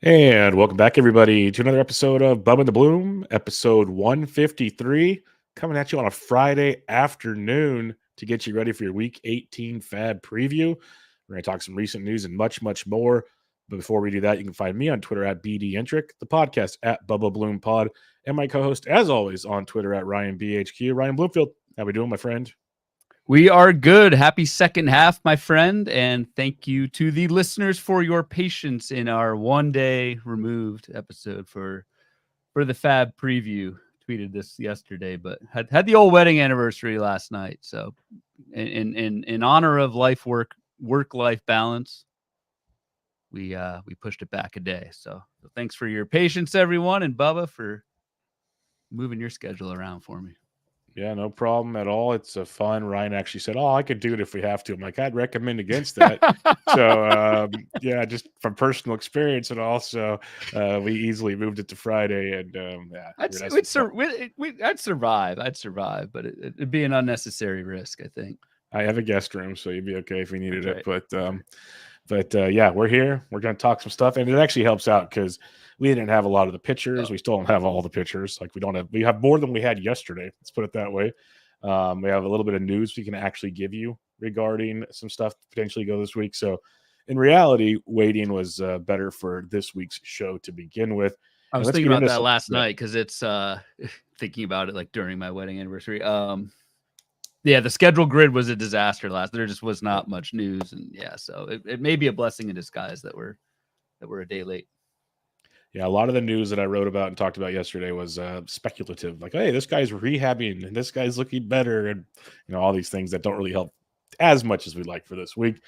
And welcome back, everybody, to another episode of Bubba and the Bloom, episode 153, coming at you on a Friday afternoon to get you ready for your Week 18 FAAB preview. We're going to talk some recent news and much, much more. But before we do that, you can find me on Twitter at BDentric, the podcast at Bubba Bloom Pod, and my co-host, as always, on Twitter at RyanBHQ. Ryan Bloomfield, how we doing, my friend? We are good. Happy second half, my friend. And thank you to the listeners for your patience in our 1 day removed episode for the FAAB preview. Tweeted this yesterday, but had the old wedding anniversary last night. So in honor of work-life balance, we pushed it back a day. So thanks for your patience, everyone, and Bubba for moving your schedule around for me. Yeah, no problem at all. It's a fun. Ryan actually said, "Oh, I could do it if we have to." I'm like, I'd recommend against that. So, yeah, just from personal experience, and also we easily moved it to Friday. And yeah, I'd survive. I'd survive, but it'd be an unnecessary risk, I think. I have a guest room, so you'd be okay if we needed it. But yeah, we're here. We're going to talk some stuff, and it actually helps out because we didn't have a lot of the pictures. We still don't have all the pictures. Like we have more than we had yesterday. Let's put it that way. We have a little bit of news we can actually give you regarding some stuff to potentially go this week. So in reality, waiting was better for this week's show to begin with. I was thinking about that last night because it's thinking about it like during my wedding anniversary. Yeah, the schedule grid was a disaster last. There just was not much news, and yeah, so it may be a blessing in disguise that we're a day late. Yeah, a lot of the news that I wrote about and talked about yesterday was speculative. Like, hey, this guy's rehabbing, and this guy's looking better, and all these things that don't really help as much as we'd like for this week.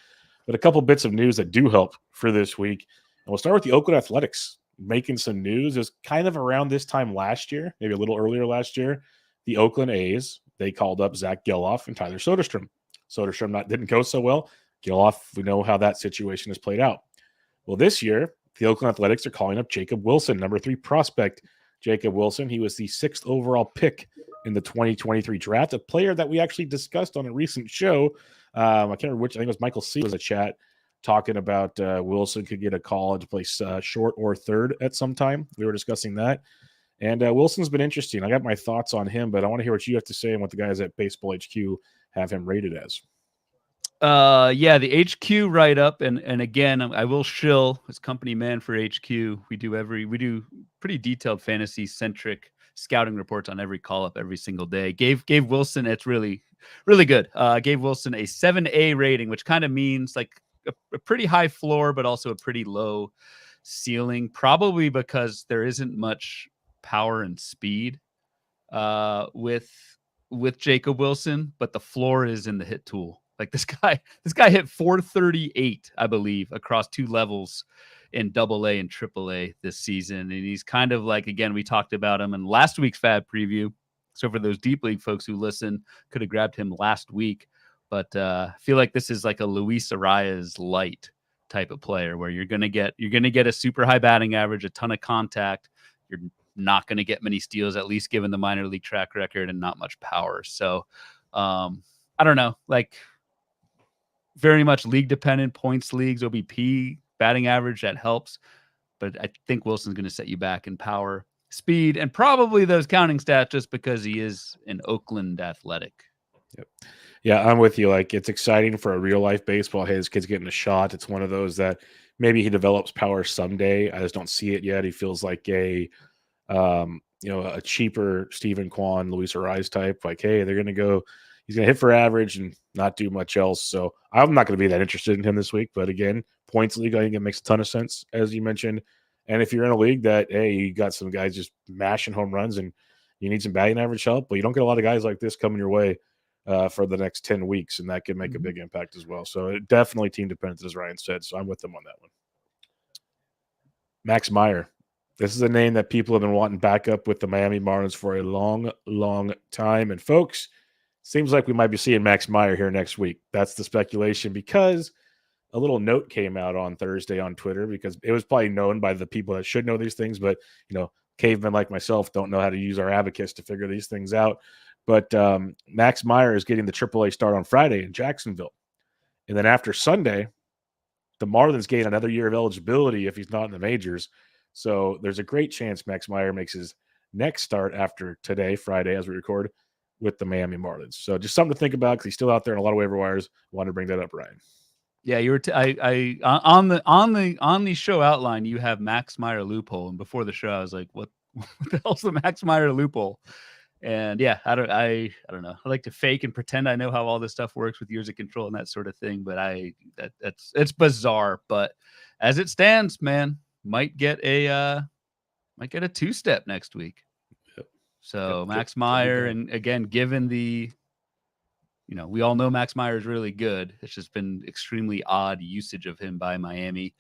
But a couple bits of news that do help for this week, and we'll start with the Oakland Athletics making some news. It was kind of around this time last year, maybe a little earlier last year. The Oakland A's, they called up Zach Geloff and Tyler Soderstrom. Soderstrom didn't go so well. Geloff, we know how that situation has played out. Well, this year, the Oakland Athletics are calling up Jacob Wilson, number 3 prospect. Jacob Wilson, he was the 6th overall pick in the 2023 draft, a player that we actually discussed on a recent show. I can't remember which. I think it was Michael C. was a chat talking about Wilson could get a call to play short or third at some time. We were discussing that. And Wilson's been interesting. I got my thoughts on him, but I want to hear what you have to say and what the guys at Baseball HQ have him rated as. Yeah, the HQ write-up, and again, I will shill as company man for HQ. We do pretty detailed fantasy-centric scouting reports on every call-up every single day. Gave Wilson, it's really, really good. Gave Wilson a 7A rating, which kind of means like a pretty high floor, but also a pretty low ceiling, probably because there isn't much power and speed with Jacob Wilson, but the floor is in the hit tool. Like this guy hit 438, I believe, across 2 levels in AA and AAA this season. And he's kind of like, again, we talked about him in last week's FAAB preview. So for those deep league folks who listen, could have grabbed him last week. But I feel like this is like a Luis Arias light type of player where you're gonna get a super high batting average, a ton of contact. You're not going to get many steals, at least given the minor league track record, and not much power. So I don't know, like very much league dependent, points leagues, OBP, batting average, that helps. But I think Wilson's going to set you back in power, speed, and probably those counting stats just because he is an Oakland Athletic. Yep. Yeah, I'm with you. Like, it's exciting for a real life baseball. Hey, this kid's getting a shot. It's one of those that maybe he develops power someday. I just don't see it yet. He feels like a cheaper Stephen Kwan, Luis Arias type. Like, hey, he's going to hit for average and not do much else. So I'm not going to be that interested in him this week. But again, points league, I think it makes a ton of sense, as you mentioned. And if you're in a league that, hey, you got some guys just mashing home runs and you need some batting average help, but you don't get a lot of guys like this coming your way for the next 10 weeks, and that can make a big impact as well. So it definitely team dependent, as Ryan said. So I'm with them on that one. Max Meyer. This is a name that people have been wanting back up with the Miami Marlins for a long, long time. And folks, seems like we might be seeing Max Meyer here next week. That's the speculation, because a little note came out on Thursday on Twitter, because it was probably known by the people that should know these things, but cavemen like myself don't know how to use our abacus to figure these things out. But Max Meyer is getting the AAA start on Friday in Jacksonville. And then after Sunday, the Marlins gain another year of eligibility if he's not in the majors. So there's a great chance Max Meyer makes his next start after today, Friday, as we record, with the Miami Marlins. So just something to think about because he's still out there in a lot of waiver wires. Wanted to bring that up, Ryan. Yeah, you were. On the show outline, you have Max Meyer loophole, and before the show, I was like, "What the hell's the Max Meyer loophole?" And yeah, I don't know. I like to fake and pretend I know how all this stuff works with years of control and that sort of thing, but it's bizarre. But as it stands, man, might get a two-step next week. Yep. So Max Meyer, and again, given the, we all know Max Meyer is really good. It's just been extremely odd usage of him by Miami.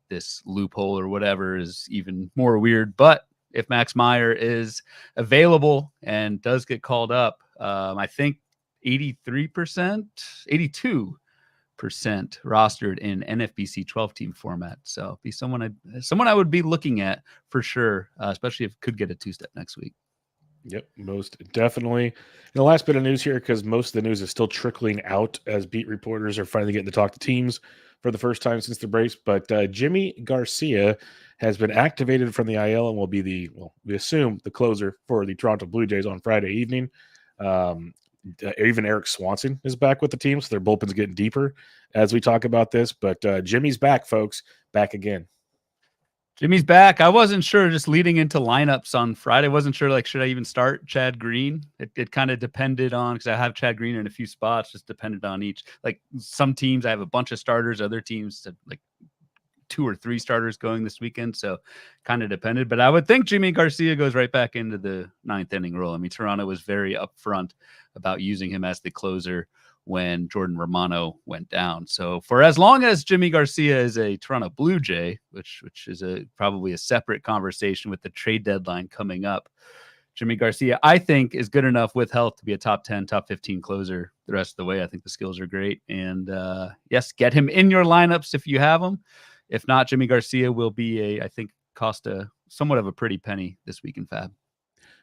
This loophole or whatever is even more weird. But if Max Meyer is available and does get called up, I think 82% rostered in NFBC 12-team format. So be someone I would be looking at for sure, especially if could get a two-step next week. Yep, most definitely. And the last bit of news here, because most of the news is still trickling out as beat reporters are finally getting to talk to teams for the first time since the breaks. But Yimi Garcia has been activated from the IL and will be we assume, the closer for the Toronto Blue Jays on Friday evening. Even Eric Swanson is back with the team, so their bullpen's getting deeper as we talk about this. But Jimmy's back, folks, back again. Jimmy's back. I wasn't sure just leading into lineups on Friday. I wasn't sure, should I even start Chad Green? It kind of depended on, because I have Chad Green in a few spots, just depended on each. Some teams I have a bunch of starters, other teams like 2 or 3 starters going this weekend. So kind of depended, but I would think Yimi Garcia goes right back into the 9th inning role. I mean, Toronto was very upfront about using him as the closer when Jordan Romano went down. So for as long as Yimi Garcia is a Toronto Blue Jay, which is probably a separate conversation with the trade deadline coming up, Yimi Garcia, I think, is good enough with health to be a top 10, top 15 closer the rest of the way. I think the skills are great. And yes, get him in your lineups if you have him. If not, Yimi Garcia will be I think, cost somewhat of a pretty penny this week in FAAB.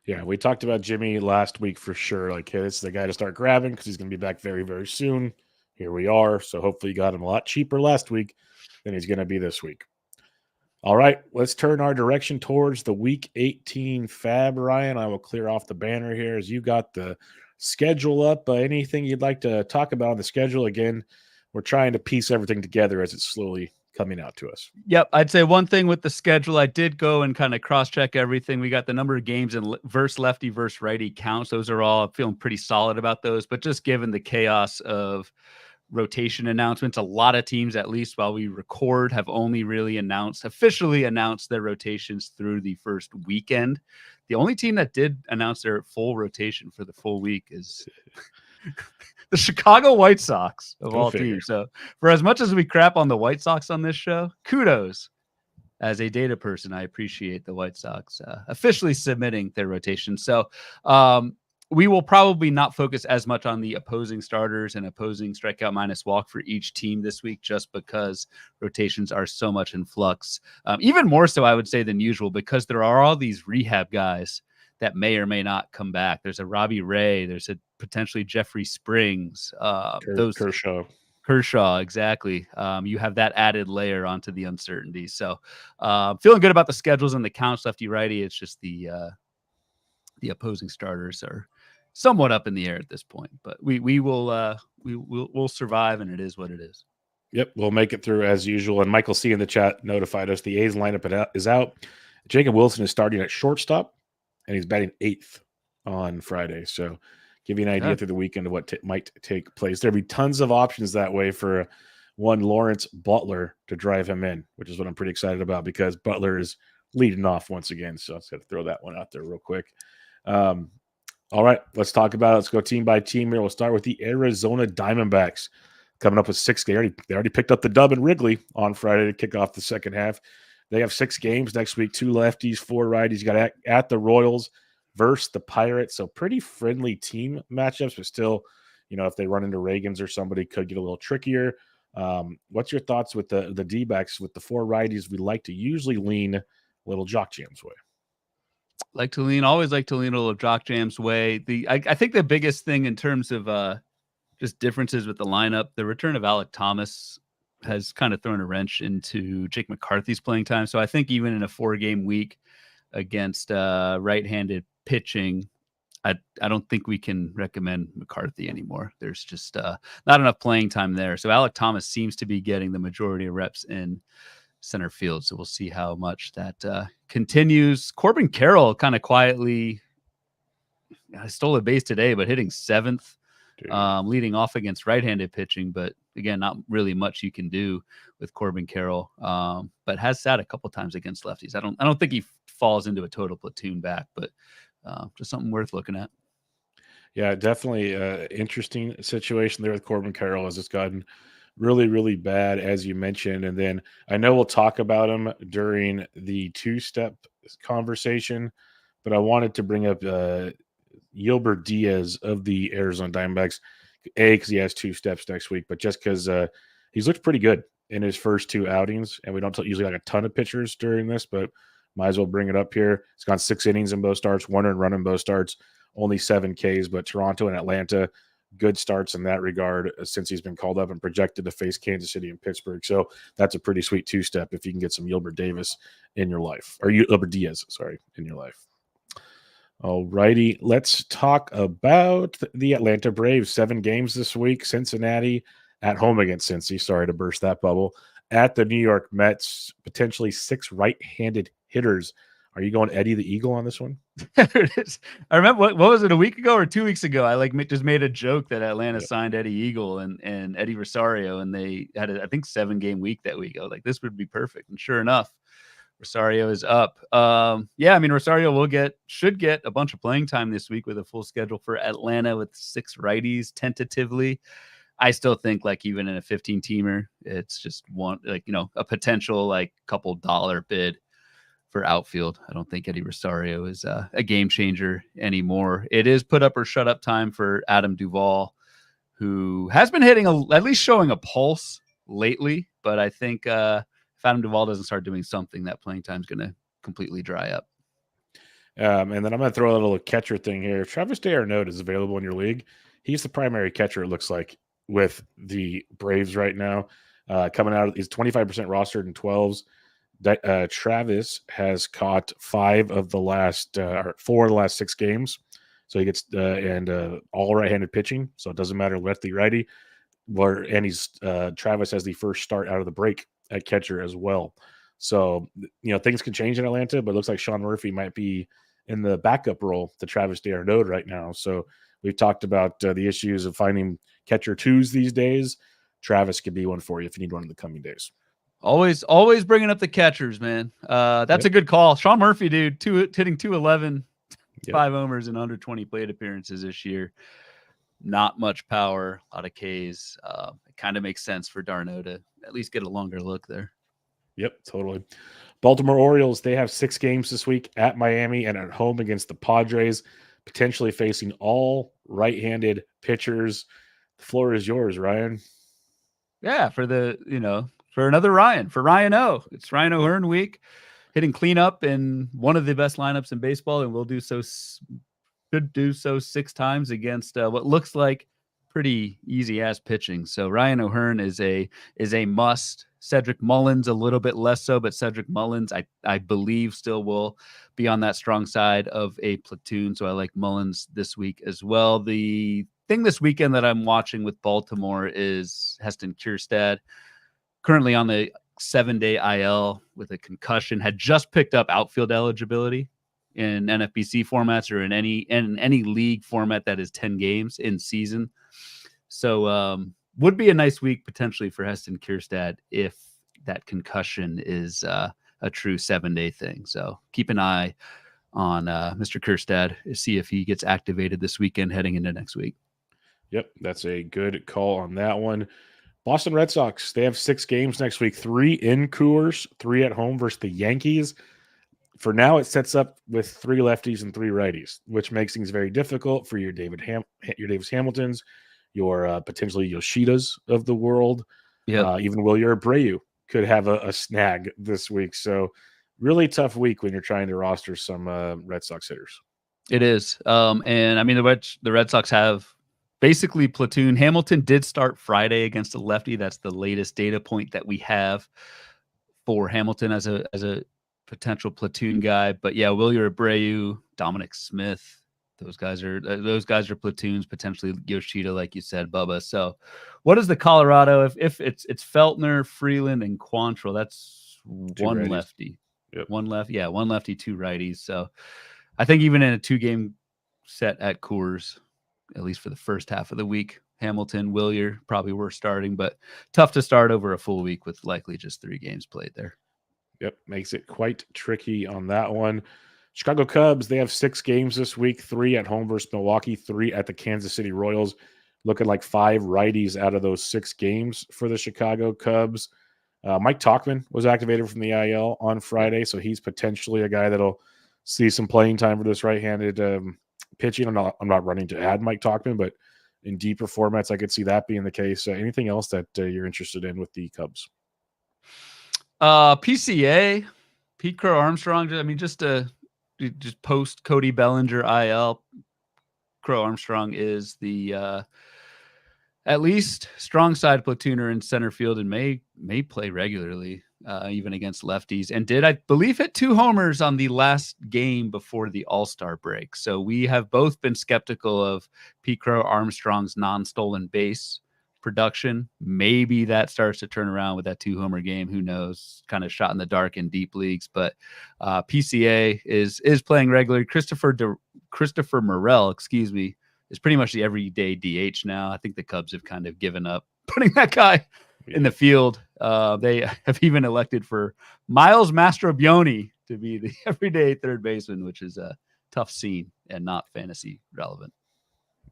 Yeah, we talked about Jimmy last week for sure. Hey, this is the guy to start grabbing because he's going to be back very, very soon. Here we are. So hopefully you got him a lot cheaper last week than he's going to be this week. All right, let's turn our direction towards the Week 18 FAAB, Ryan. I will clear off the banner here as you got the schedule up. Anything you'd like to talk about on the schedule? Again, we're trying to piece everything together as it's slowly coming out to us. Yep. I'd say one thing with the schedule, I did go and kind of cross-check everything. We got the number of games and versus lefty versus righty counts. Those are all, I'm feeling pretty solid about those. But just given the chaos of rotation announcements, a lot of teams, at least while we record, have only really officially announced their rotations through the first weekend. The only team that did announce their full rotation for the full week is the Chicago White Sox of all teams. So for as much as we crap on the White Sox on this show, kudos. As a data person, I appreciate the White Sox officially submitting their rotation. So we will probably not focus as much on the opposing starters and opposing strikeout minus walk for each team this week, just because rotations are so much in flux. Even more so, I would say, than usual, because there are all these rehab guys that may or may not come back. There's a Robbie Ray. There's a potentially Jeffrey Springs. Kershaw, exactly. You have that added layer onto the uncertainty. So feeling good about the schedules and the counts lefty righty. It's just the opposing starters are somewhat up in the air at this point, but we'll survive, and it is what it is. Yep, we'll make it through as usual. And Michael C in the chat notified us the A's lineup is out. Jacob Wilson is starting at shortstop, and he's batting 8th on Friday. So give you an idea through the weekend of what might take place. There'll be tons of options that way for one Lawrence Butler to drive him in, which is what I'm pretty excited about because Butler is leading off once again. So I just got to throw that one out there real quick. All right, let's talk about it. Let's go team by team here. We'll start with the Arizona Diamondbacks coming up with 6. They already picked up the dub in Wrigley on Friday to kick off the second half. They have 6 games next week, 2 lefties, 4 righties. You got at the Royals versus the Pirates. So pretty friendly team matchups, but still, if they run into Reagans or somebody, could get a little trickier. What's your thoughts with the D-backs with the 4 righties? We like to usually lean a little Jock Jam's way. Always like to lean a little Jock Jam's way. I think the biggest thing in terms of just differences with the lineup, the return of Alek Thomas has kind of thrown a wrench into Jake McCarthy's playing time. So I think even in a 4-game week against right-handed pitching, I don't think we can recommend McCarthy anymore. There's just not enough playing time there. So Alec Thomas seems to be getting the majority of reps in center field. So we'll see how much that continues. Corbin Carroll kind of quietly stole a base today, but hitting 7th, leading off against right-handed pitching. But again, not really much you can do with Corbin Carroll, but has sat a couple times against lefties. I don't think he falls into a total platoon back, but just something worth looking at. Yeah, definitely interesting situation there with Corbin Carroll as it's gotten really, really bad, as you mentioned. And then I know we'll talk about him during the two-step conversation, but I wanted to bring up Yilber Diaz of the Arizona Diamondbacks, because he has 2 steps next week, but just because he's looked pretty good in his first 2 outings, and we don't usually like a ton of pitchers during this, but might as well bring it up here. He's gone 6 innings in both starts, 1 earned run in both starts, only 7 Ks, but Toronto and Atlanta, good starts in that regard since he's been called up and projected to face Kansas City and Pittsburgh. So that's a pretty sweet 2-step if you can get some Yilber Davis in your life, or Yilber Diaz, in your life. All righty, let's talk about the Atlanta Braves. 7 games this week. Cincinnati at home against Cincy. Sorry to burst that bubble. At the New York Mets, potentially 6 right-handed hitters. Are you going Eddie the Eagle on this one? It is. I remember what was it, a week ago or 2 weeks ago? I just made a joke that Atlanta signed Eddie Eagle and Eddie Rosario, and they had I think 7-game week that week. I was like, this would be perfect. And sure enough, Rosario is up. Rosario should get a bunch of playing time this week with a full schedule for Atlanta with 6 righties tentatively. I still think even in a 15-teamer, it's just a potential couple dollar bid for outfield. I don't think Eddie Rosario is a game changer anymore. It is put up or shut up time for Adam Duvall, who has been hitting at least showing a pulse lately, but I think if Adam Duvall doesn't start doing something, that playing time is going to completely dry up. And then I'm going to throw a little catcher thing here. If Travis d'Arnaud is available in your league, he's the primary catcher, it looks like, with the Braves right now. Coming out, he's 25% rostered in 12s. Travis has caught 4 of the last 6 games. So he gets all right-handed pitching. So it doesn't matter lefty, righty. Travis has the first start out of the break at catcher as well. So, things can change in Atlanta, but it looks like Sean Murphy might be in the backup role to Travis d'Arnaud right now. So we've talked about the issues of finding catcher 2s these days. Travis could be one for you if you need one in the coming days. Always bringing up the catchers, man. That's a good call. Sean Murphy, dude, hitting 211, 5 homers and under 20 plate appearances this year. Not much power, a lot of Ks. It kind of makes sense for d'Arnaud to at least get a longer look there. Yep, totally. Baltimore Orioles, they have 6 games this week at Miami and at home against the Padres, potentially facing all right-handed pitchers. The floor is yours, Ryan. Yeah, for another Ryan, for Ryan O. It's Ryan O'Hearn week, hitting cleanup in one of the best lineups in baseball, and should do so 6 times against what looks like pretty easy ass pitching. So Ryan O'Hearn is a must. Cedric Mullins a little bit less so, but Cedric Mullins I believe still will be on that strong side of a platoon. So I like Mullins this week as well. The thing this weekend that I'm watching with Baltimore is Heston Kjerstad, currently on the 7-day IL with a concussion, had just picked up outfield eligibility in NFBC formats or in any league format that is 10 games in season. So would be a nice week potentially for Heston Kjerstad if that concussion is a true 7-day thing. So keep an eye on Mr. Kjerstad, see if he gets activated this weekend heading into next week. Yep, that's a good call on that one. Boston Red Sox, they have 6 games next week, 3 in Coors, 3 at home versus the Yankees. For now, it sets up with 3 lefties and 3 righties, which makes things very difficult for your Davis Hamiltons, your potentially Yoshidas of the world. Yep. Even Wilyer Abreu could have a snag this week. So really tough week when you're trying to roster some Red Sox hitters. It is. And I mean, the Red Sox have basically platoon. Hamilton did start Friday against a lefty. That's the latest data point that we have for Hamilton as a potential platoon guy. But yeah, Wilyer Abreu, Dominic Smith, those guys are platoons, potentially Yoshida, like you said, Bubba. So what is the Colorado? If it's Feltner, Freeland, and Quantrill, that's one righties. lefty. Yep. One lefty, two righties. So I think even in a 2-game set at Coors, at least for the first half of the week, Hamilton, Wilyer probably were starting, but tough to start over a full week with likely just 3 games played there. Yep, makes it quite tricky on that one. Chicago Cubs, they have 6 games this week, 3 at home versus Milwaukee, 3 at the Kansas City Royals. Looking like 5 righties out of those 6 games for the Chicago Cubs. Mike Tauchman was activated from the IL on Friday, so he's potentially a guy that'll see some playing time for this right-handed pitching. I'm not running to add Mike Tauchman, but in deeper formats, I could see that being the case. Anything else that you're interested in with the Cubs? PCA, Pete Crow Armstrong. I mean, just post Cody Bellinger IL. Crow Armstrong is the at least strong side platooner in center field and may play regularly, even against lefties. And did, I believe, hit 2 homers on the last game before the All-Star break. So we have both been skeptical of Pete Crow Armstrong's non-stolen base production. Maybe that starts to turn around with that 2-homer game. Who knows? Kind of shot in the dark in deep leagues. But PCA is playing regularly. Christopher Morel, is pretty much the everyday DH now. I think the Cubs have kind of given up putting that guy in the field. They have even elected for Miles Mastrobuoni to be the everyday third baseman, which is a tough scene and not fantasy relevant.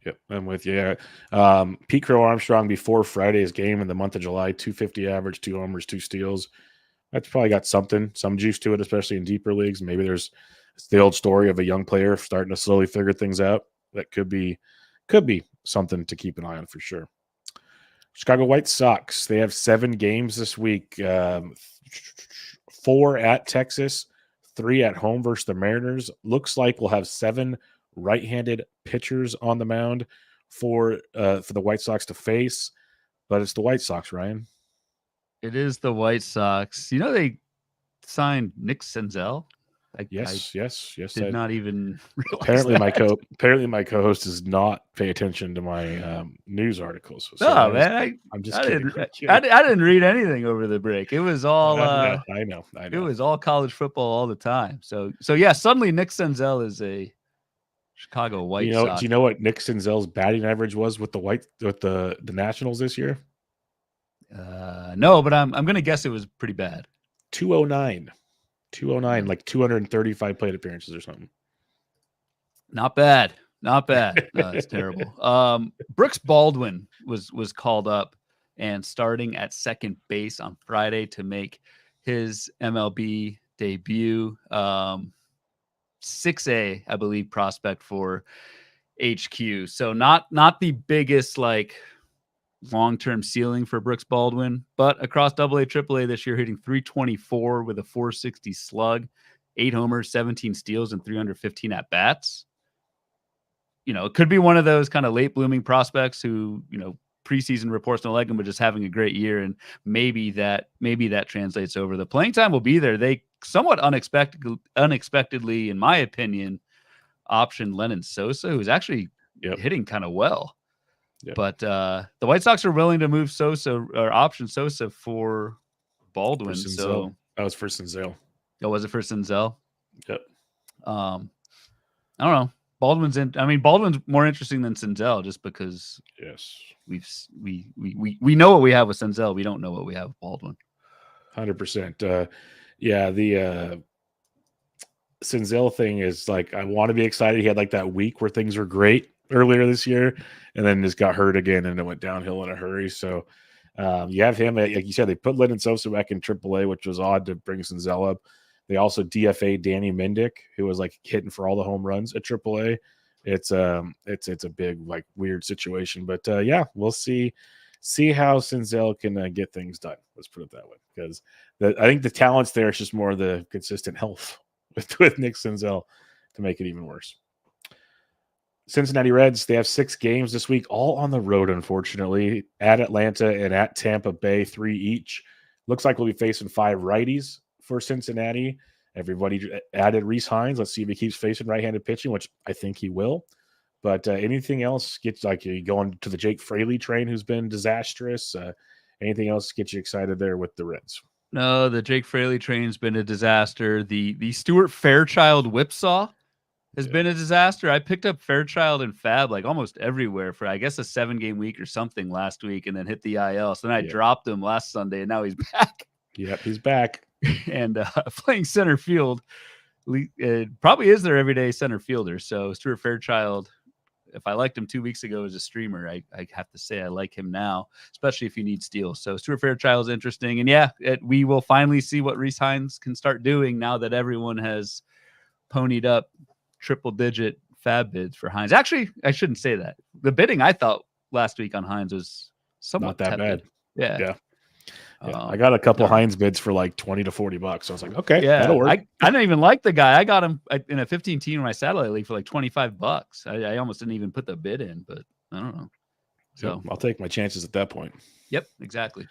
Yep, I'm with you. Pete Crow Armstrong before Friday's game in the month of July, 250 average, 2 homers, 2 steals. That's probably got some juice to it, especially in deeper leagues. Maybe it's the old story of a young player starting to slowly figure things out. That could be something to keep an eye on for sure. Chicago White Sox, they have 7 games this week, 4 at Texas, 3 at home versus the Mariners. Looks like we'll have 7 right-handed pitchers on the mound for the White Sox to face, but it's the White Sox, Ryan. It is the White Sox. You know, they signed Nick Senzel. Yes. Did not even realize apparently that. Apparently my co-host does not pay attention to my news articles. So no, man, I'm just kidding. I didn't read anything over the break. It was all I know. It was all college football all the time. So yeah, suddenly Nick Senzel is a Chicago White Sox. Do you know what Nick Senzel's batting average was with the Nationals this year? No, but I'm going to guess it was pretty bad. 209, like 235 plate appearances or something. Not bad. No, it's terrible. Brooks Baldwin was called up and starting at second base on Friday to make his MLB debut. 6A, I believe, prospect for HQ. So not the biggest long-term ceiling for Brooks Baldwin, but across AA, AAA this year, hitting 324 with a 460 slug, 8 homers, 17 steals, and 315 at bats. It could be one of those kind of late blooming prospects who, preseason reports don't like him, but just having a great year. And maybe that translates over. The playing time will be there. They somewhat unexpectedly, in my opinion, optioned Lennon Sosa, who's actually hitting kind of well. Yep. But the White Sox are willing to move Sosa or option Sosa for Baldwin. So that was for Senzel. Oh, was it for Senzel? Yep. I don't know. Baldwin's more interesting than Senzel just because we know what we have with Senzel. We don't know what we have with Baldwin. 100%. The Senzel thing is I want to be excited. He had that week where things were great earlier this year and then just got hurt again and it went downhill in a hurry. So you have him, like you said, they put Lennon Sosa back in AAA, which was odd to bring Senzel up. They also DFA Danny Mendick, who was hitting for all the home runs at AAA. It's a big weird situation, but we'll see how Senzel can get things done. Let's put it that way, because I think the talent's there. It's just more the consistent health with Nick Senzel to make it even worse. Cincinnati Reds, they have 6 games this week, all on the road, unfortunately. At Atlanta and at Tampa Bay, 3 each. Looks like we'll be facing 5 righties for Cincinnati. Everybody added Rhys Hines. Let's see if he keeps facing right-handed pitching, which I think he will. But anything else gets like you going to the Jake Fraley train, who's been disastrous. Anything else get you excited there with the Reds? No, the Jake Fraley train's been a disaster. The Stuart Fairchild whipsaw has been a disaster. I picked up Fairchild and FAAB like almost everywhere for, I guess, a 7-game week or something last week, and then hit the IL. So then I dropped him last Sunday, and now he's back. Yep, he's back. And playing center field. Probably is their everyday center fielder. So Stuart Fairchild, if I liked him 2 weeks ago as a streamer, I have to say I like him now, especially if you need steals. So Stuart Fairchild is interesting. And yeah, we will finally see what Rhys Hines can start doing now that everyone has ponied up triple-digit FAAB bids for Hines. Actually, I shouldn't say that. The bidding I thought last week on Hines was somewhat not that tepid. bad. Yeah. I got a couple Hines bids for like $20 to $40. So I was like, okay, that'll work. I didn't even like the guy. I got him in a 15-team in my satellite league for like $25. I almost didn't even put the bid in, but I don't know. So I'll take my chances at that point. Yep, exactly.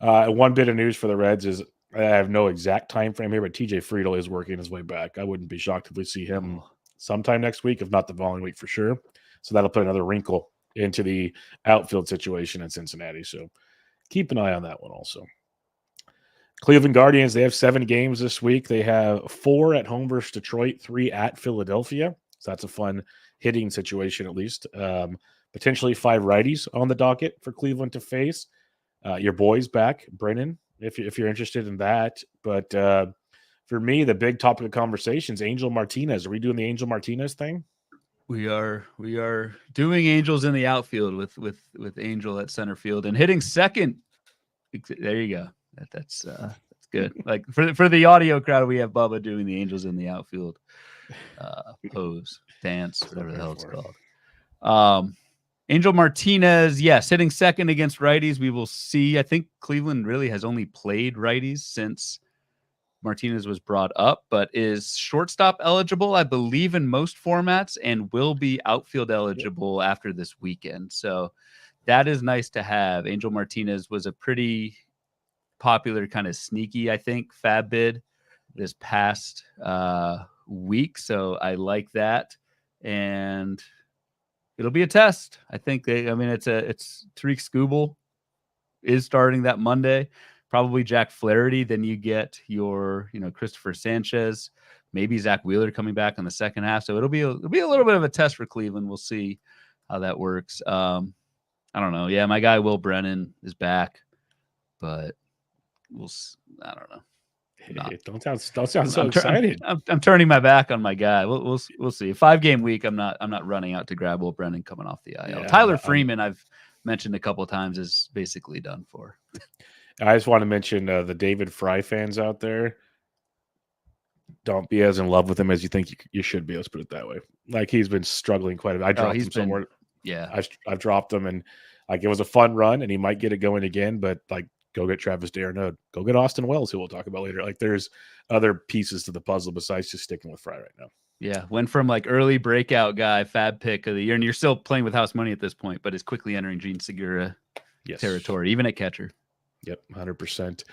One bit of news for the Reds is I have no exact time frame here, but TJ Friedel is working his way back. I wouldn't be shocked if we see him sometime next week, if not the following week for sure. So that'll put another wrinkle into the outfield situation in Cincinnati. So keep an eye on that one also. Cleveland Guardians, they have 7 games this week. They have 4 at home versus Detroit, 3 at Philadelphia. So that's a fun hitting situation at least. Potentially 5 righties on the docket for Cleveland to face. Your boy's back, Brennan, if you're interested in that. But for me, the big topic of conversation is Angel Martinez. Are we doing the Angel Martinez thing? We are doing Angels in the outfield with Angel at center field and hitting second. There you go. That's good. Like for the audio crowd, we have Bubba doing the Angels in the outfield pose, dance, whatever the hell it's called. Angel Martinez, yes, hitting second against righties. We will see. I think Cleveland really has only played righties since Martinez was brought up, but is shortstop eligible, I believe, in most formats, and will be outfield eligible after this weekend. So that is nice to have. Angel Martinez was a pretty popular, kind of sneaky, I think, FAAB bid this past week. So I like that. And it'll be a test. I think it's Tariq Skubal is starting that Monday. Probably Jack Flaherty. Then you get your, Christopher Sanchez, maybe Zach Wheeler coming back in the second half. So it'll be a little bit of a test for Cleveland. We'll see how that works. I don't know. Yeah, my guy Will Brennan is back, but I don't know. Hey, don't sound so excited. I'm turning my back on my guy. We'll see. 5-game week. I'm not running out to grab Will Brennan coming off the IL. Yeah, Tyler Freeman, I've mentioned a couple of times, is basically done for. I just want to mention the David Fry fans out there. Don't be as in love with him as you think you should be. Let's put it that way. Like, he's been struggling quite a bit. I dropped him somewhere. Yeah, I've dropped him, and like it was a fun run, and he might get it going again. But like, go get Travis d'Arnaud. Go get Austin Wells, who we'll talk about later. Like, there's other pieces to the puzzle besides just sticking with Fry right now. Yeah, went from like early breakout guy, FAAB pick of the year, and you're still playing with house money at this point, but is quickly entering Gene Segura territory, even at catcher. Yep, 100%.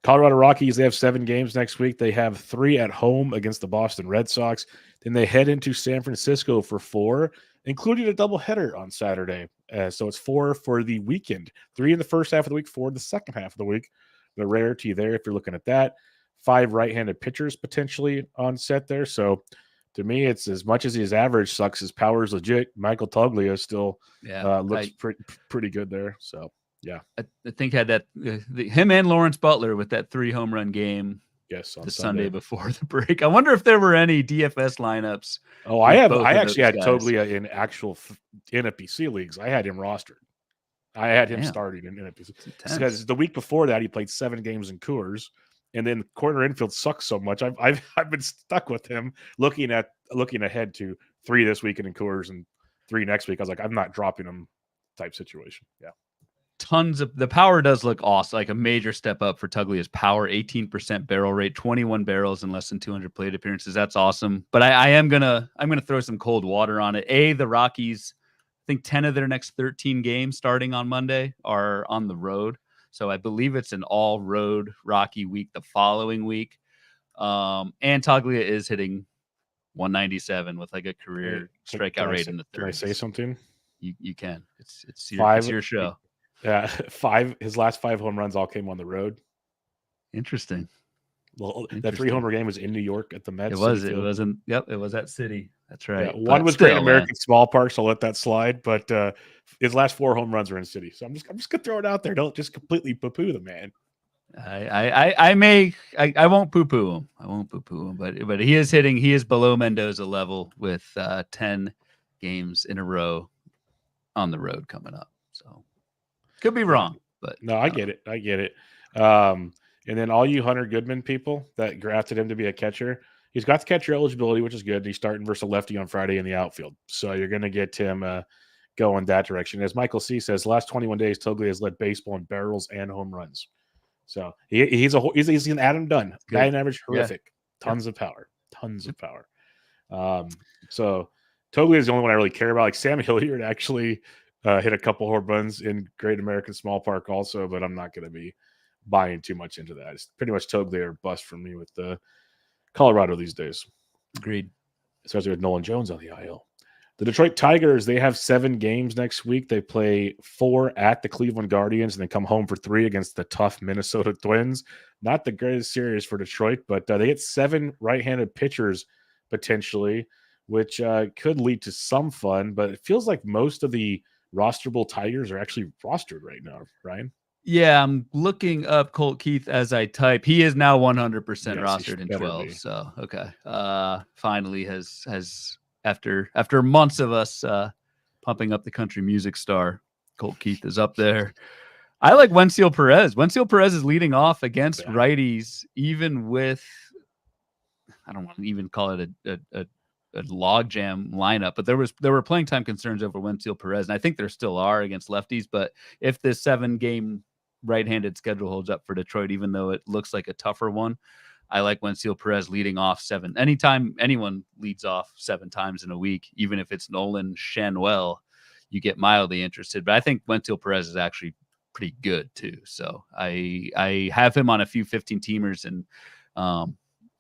Colorado Rockies, they have 7 games next week. They have 3 at home against the Boston Red Sox. Then they head into San Francisco for 4, including a doubleheader on Saturday. So it's 4 for the weekend. 3 in the first half of the week, 4 in the second half of the week. The rarity there, if you're looking at that. 5 right-handed pitchers potentially on set there. So to me, it's as much as his average sucks, his power is legit. Michael Toglia still looks pretty good there. So, yeah. I think had that him and Lawrence Butler with that 3 home run game. Yes, on Sunday before the break. I wonder if there were any DFS lineups. Oh, I actually had Toglia in actual NFBC leagues. I had him rostered. I had him starting in NFBC because the week before that he played 7 games in Coors, and then corner infield sucks so much. I've been stuck with him looking ahead to 3 this weekend in Coors and 3 next week. I was like, I'm not dropping him type situation. Yeah. tons of the power does look awesome, like a major step up for Toglia's power. 18% barrel rate, 21 barrels in less than 200 plate appearances. That's awesome. But I'm gonna throw some cold water on it. The Rockies, I think 10 of their next 13 games starting on Monday are on the road. So I believe it's an all road Rocky week the following week. And Toglia is hitting 197 with like a career strikeout rate in the 30s. Can I say something? You can. It's your show. Yeah, his last 5 home runs all came on the road. Interesting. Well, that 3 homer game was in New York at the Mets. It was at City. That's right. Yeah, one was Great American Small Park, so I'll let that slide. But his last 4 home runs were in City. So I'm just gonna throw it out there. Don't just completely poo-poo the man. I won't poo-poo him. I won't poo-poo him, but he is below Mendoza level with 10 games in a row on the road coming up. So could be wrong, but no, I get it. And then all you Hunter Goodman people that drafted him to be a catcher, he's got the catcher eligibility, which is good. He's starting versus a lefty on Friday in the outfield. So you're going to get him going that direction. As Michael C. says, last 21 days, Toglia has led baseball in barrels and home runs. So he's an Adam Dunn. Batting average, horrific. Tons of power. So Toglia is the only one I really care about. Like Sam Hilliard actually hit a couple home runs in Great American Small Park also, but I'm not going to be buying too much into that. It's pretty much Toglia or bust for me with the Colorado these days. Agreed. Especially with Nolan Jones on the IL. The Detroit Tigers, they have 7 games next week. They play 4 at the Cleveland Guardians and then come home for 3 against the tough Minnesota Twins. Not the greatest series for Detroit, but they get 7 right-handed pitchers potentially, which could lead to some fun, but it feels like most of the rosterable Tigers are actually rostered right now, Ryan. Yeah, I'm looking up Colt Keith as I type. He is now 100% rostered in 12. Be. So, okay. Finally has after months of us pumping up the country music star, Colt Keith is up there. I like Wensiel Perez. Wensiel Perez is leading off against righties, even with, I don't want to even call it a logjam lineup, but there were playing time concerns over Wensiel Perez, and I think there still are against lefties. But if this 7-game right-handed schedule holds up for Detroit, even though it looks like a tougher one, I like Wensiel Perez leading off 7. Anytime anyone leads off 7 times in a week, even if it's Nolan Schanuel, you get mildly interested. But I think Wensiel Perez is actually pretty good too. So I have him on a few 15-teamers and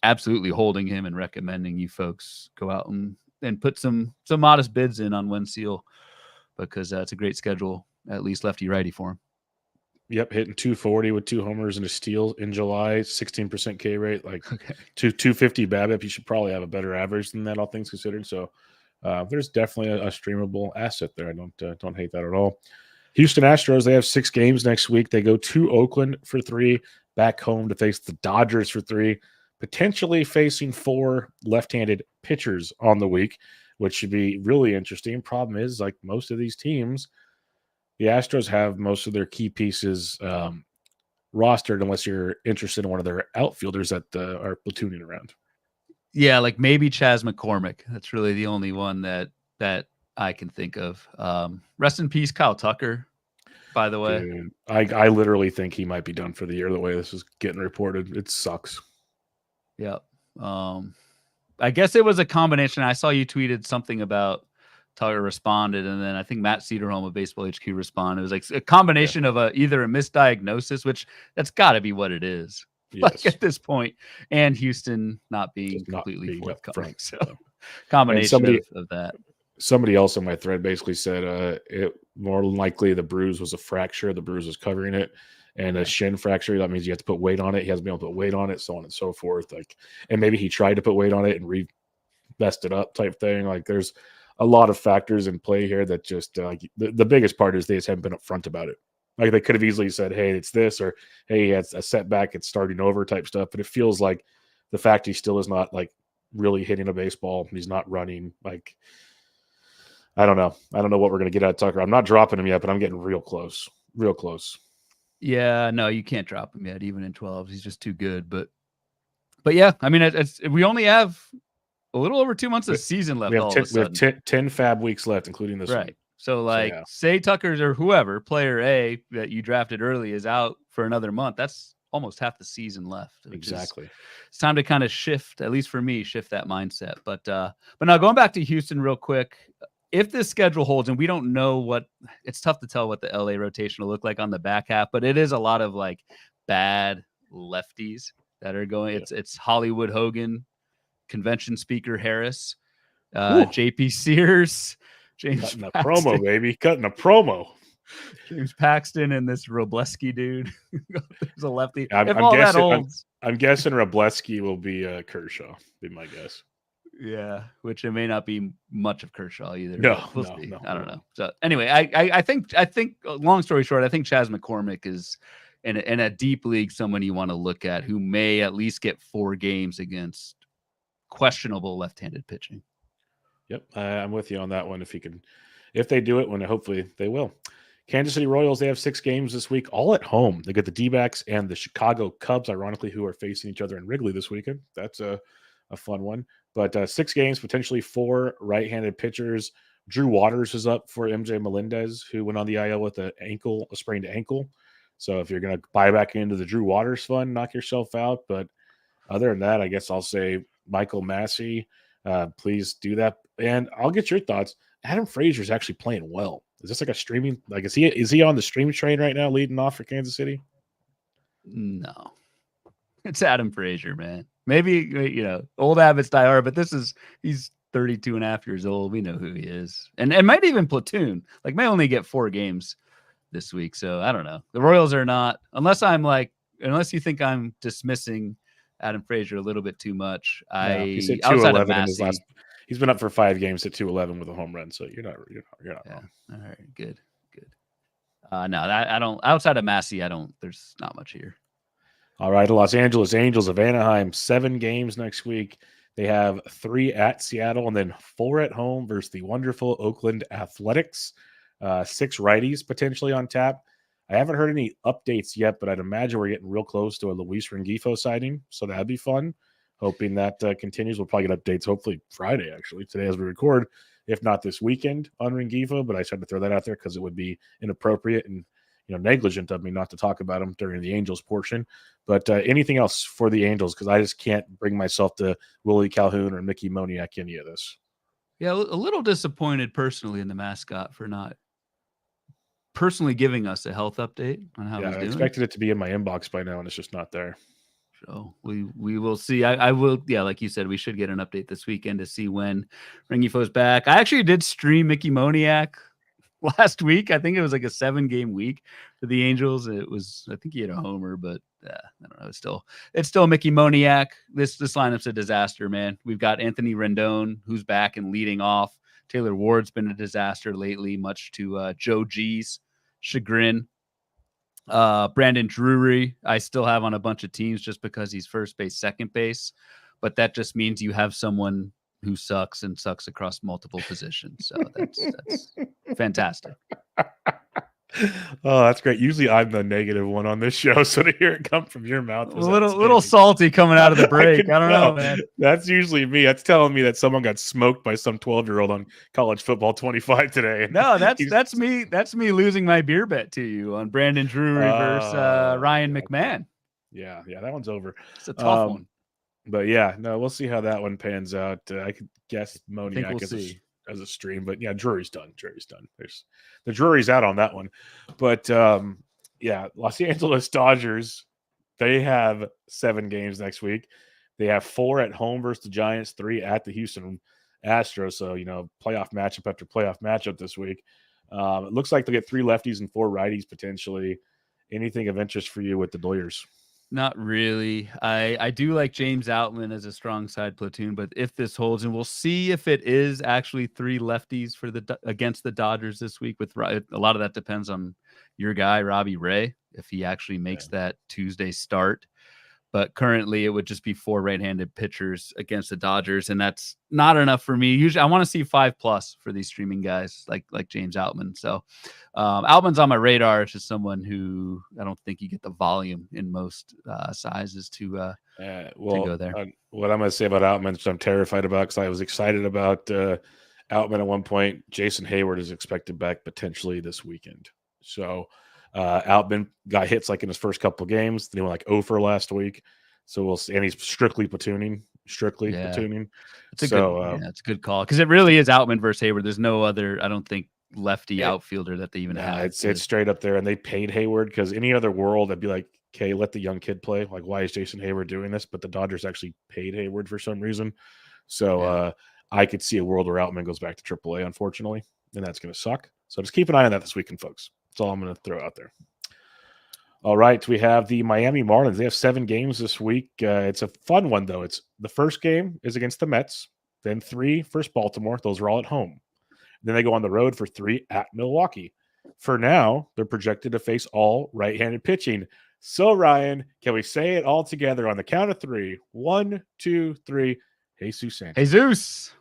absolutely holding him and recommending you folks go out and put some modest bids in on Wensiel, because it's a great schedule, at least lefty righty for him. Yep, hitting 240 with 2 homers and a steal in July, 16% K rate, like 250 BABIP. You should probably have a better average than that, all things considered. So there's definitely a streamable asset there. I don't hate that at all. Houston Astros, they have 6 games next week. They go to Oakland for 3, back home to face the Dodgers for 3, potentially facing 4 left-handed pitchers on the week, which should be really interesting. Problem is, like most of these teams, the Astros have most of their key pieces rostered unless you're interested in one of their outfielders that are platooning around. Yeah, like maybe Chas McCormick. That's really the only one that I can think of. Rest in peace, Kyle Tucker, by the way. Dude, I literally think he might be done for the year the way this is getting reported. It sucks. Yeah. I guess it was a combination. I saw you tweeted something about Tucker responded, and then I think Matt Cederholm of Baseball HQ responded. It was like a combination of either a misdiagnosis, which that's got to be what it is, like at this point, and Houston not being completely forthcoming. So combination of that. Somebody else on my thread basically said it more likely the bruise was a fracture. The bruise was covering it, and a shin fracture. That means you have to put weight on it. He hasn't been able to put weight on it, so on and so forth. Like, and maybe he tried to put weight on it and messed it up, type thing. Like, there's a lot of factors in play here that just the biggest part is they just haven't been upfront about it. Like, they could have easily said, hey, it's this, or hey, he has a setback, it's starting over type stuff. But it feels like the fact he still is not like really hitting a baseball, he's not running. Like, I don't know what we're going to get out of Tucker. I'm not dropping him yet, but I'm getting real close. Yeah, no, you can't drop him yet, even in 12s. He's just too good. But yeah, I mean, we only have a little over 2 months of season left. We have 10 FAAB weeks left, including this one. So like, yeah. say Tucker's or whoever player A that you drafted early is out for another month. That's almost half the season left. Exactly. It's time to kind of shift, at least for me, shift that mindset. But now going back to Houston real quick, if this schedule holds, and we don't know it's tough to tell what the LA rotation will look like on the back half, but it is a lot of like bad lefties that are going. Yeah. It's Hollywood Hogan, convention speaker Harris, Whew. JP Sears, James Cutting a Paxton. promo, baby. Cutting a promo. James Paxton and this Robleski dude. There's a lefty. I'm guessing Robleski will be Kershaw. Be my guess. Yeah, which it may not be much of Kershaw either. No, we'll no, see. no. I don't know. So anyway, I think long story short, I think Chas McCormick is in a deep league someone you want to look at who may at least get 4 games against questionable left-handed pitching. Yep, I'm with you on that one. If they do it, when hopefully they will. Kansas City Royals, they have 6 games this week, all at home. They get the D-backs and the Chicago Cubs, ironically, who are facing each other in Wrigley this weekend. That's a fun one. But 6 games, potentially 4 right-handed pitchers. Drew Waters is up for MJ Melendez, who went on the IL with a sprained ankle. So if you're going to buy back into the Drew Waters fund, knock yourself out. But other than that, I guess I'll say Michael Massey. Please do that. And I'll get your thoughts. Adam Frazier's actually playing well. Is this like a streaming? Like, is he on the stream train right now, leading off for Kansas City? No, it's Adam Frazier, man. Maybe old habits die hard, but he's 32 and a half years old. We know who he is, and might even platoon. Like, may only get 4 games this week. So I don't know. The Royals are not, unless you think I'm dismissing Adam Frazier a little bit too much. He's hit outside of 211 in Massey, his last. He's been up for 5 games at 211 with a home run. So you're not wrong. All right, good. No, I don't. Outside of Massey, there's not much here. All right, the Los Angeles Angels of Anaheim, 7 games next week. They have 3 at Seattle and then 4 at home versus the wonderful Oakland Athletics. 6 righties potentially on tap. I haven't heard any updates yet, but I'd imagine we're getting real close to a Luis Rengifo sighting, so that'd be fun. Hoping that continues. We'll probably get updates hopefully Friday, actually, today as we record, if not this weekend on Rengifo, but I tried to throw that out there because it would be inappropriate and negligent of me not to talk about him during the Angels portion. But anything else for the Angels? Because I just can't bring myself to Willie Calhoun or Mickey Moniak any of this. Yeah, a little disappointed personally in the mascot for not personally giving us a health update on how he's doing. I expected it to be in my inbox by now, and it's just not there. So we will see. I will, like you said, we should get an update this weekend to see when Rengifo's back. I actually did stream Mickey Moniak last week. I think it was like a 7-game week for the Angels. I think he had a homer, but I don't know. It's still Mickey Moniak. This lineup's a disaster, man. We've got Anthony Rendon, who's back and leading off. Taylor Ward's been a disaster lately, much to Joe G's chagrin. Brandon Drury, I still have on a bunch of teams just because he's first base, second base, but that just means you have someone who sucks and sucks across multiple positions. So that's fantastic. Oh, that's great. Usually I'm the negative one on this show, so to hear it come from your mouth was a little salty coming out of the break. I don't know, man. That's usually me. That's telling me that someone got smoked by some 12-year-old on College Football 25 today. No, that's me. That's me losing my beer bet to you on Brandon Drury versus Ryan McMahon. Yeah, that one's over. It's a tough one. But yeah, no, we'll see how that one pans out. I could guess Moniak as a stream, but yeah, Drury's done. There's the Drury's out on that one. But Los Angeles Dodgers, they have 7 games next week. They have 4 at home versus the Giants, 3 at the Houston Astros. So, playoff matchup after playoff matchup this week. It looks like they'll get 3 lefties and 4 righties potentially. Anything of interest for you with the Doyers? Not really. I do like James Outman as a strong side platoon, but if this holds, and we'll see if it is actually 3 lefties against the Dodgers this week. With a lot of that depends on your guy Robbie Ray, if he actually makes that Tuesday start. But currently, it would just be 4 right-handed pitchers against the Dodgers, and that's not enough for me. Usually, I want to see 5+ for these streaming guys like James Outman. So, Outman's on my radar. It's just someone who I don't think you get the volume in most sizes to go there. What I'm going to say about Outman, which I'm terrified about because I was excited about Outman at one point. Jason Hayward is expected back potentially this weekend. So Outman got hits like in his first couple of games. Then he went like 0 for last week. So we'll see. And he's strictly platooning. Platooning. It's a good call because it really is Outman versus Hayward. There's no other, I don't think, lefty outfielder that they even have. It's straight up there. And they paid Hayward because any other world, I'd be like, okay, let the young kid play. Like, why is Jason Hayward doing this? But the Dodgers actually paid Hayward for some reason. So I could see a world where Outman goes back to AAA, unfortunately, and that's going to suck. So just keep an eye on that this weekend, folks. That's all I'm going to throw out there. All right, we have the Miami Marlins. They have 7 games this week. It's a fun one, though. It's the first game is against the Mets, then 3 versus Baltimore. Those are all at home. Then they go on the road for 3 at Milwaukee. For now, they're projected to face all right-handed pitching. So, Ryan, can we say it all together on the count of 3? 1, 2, 3. Jesus Sanchez.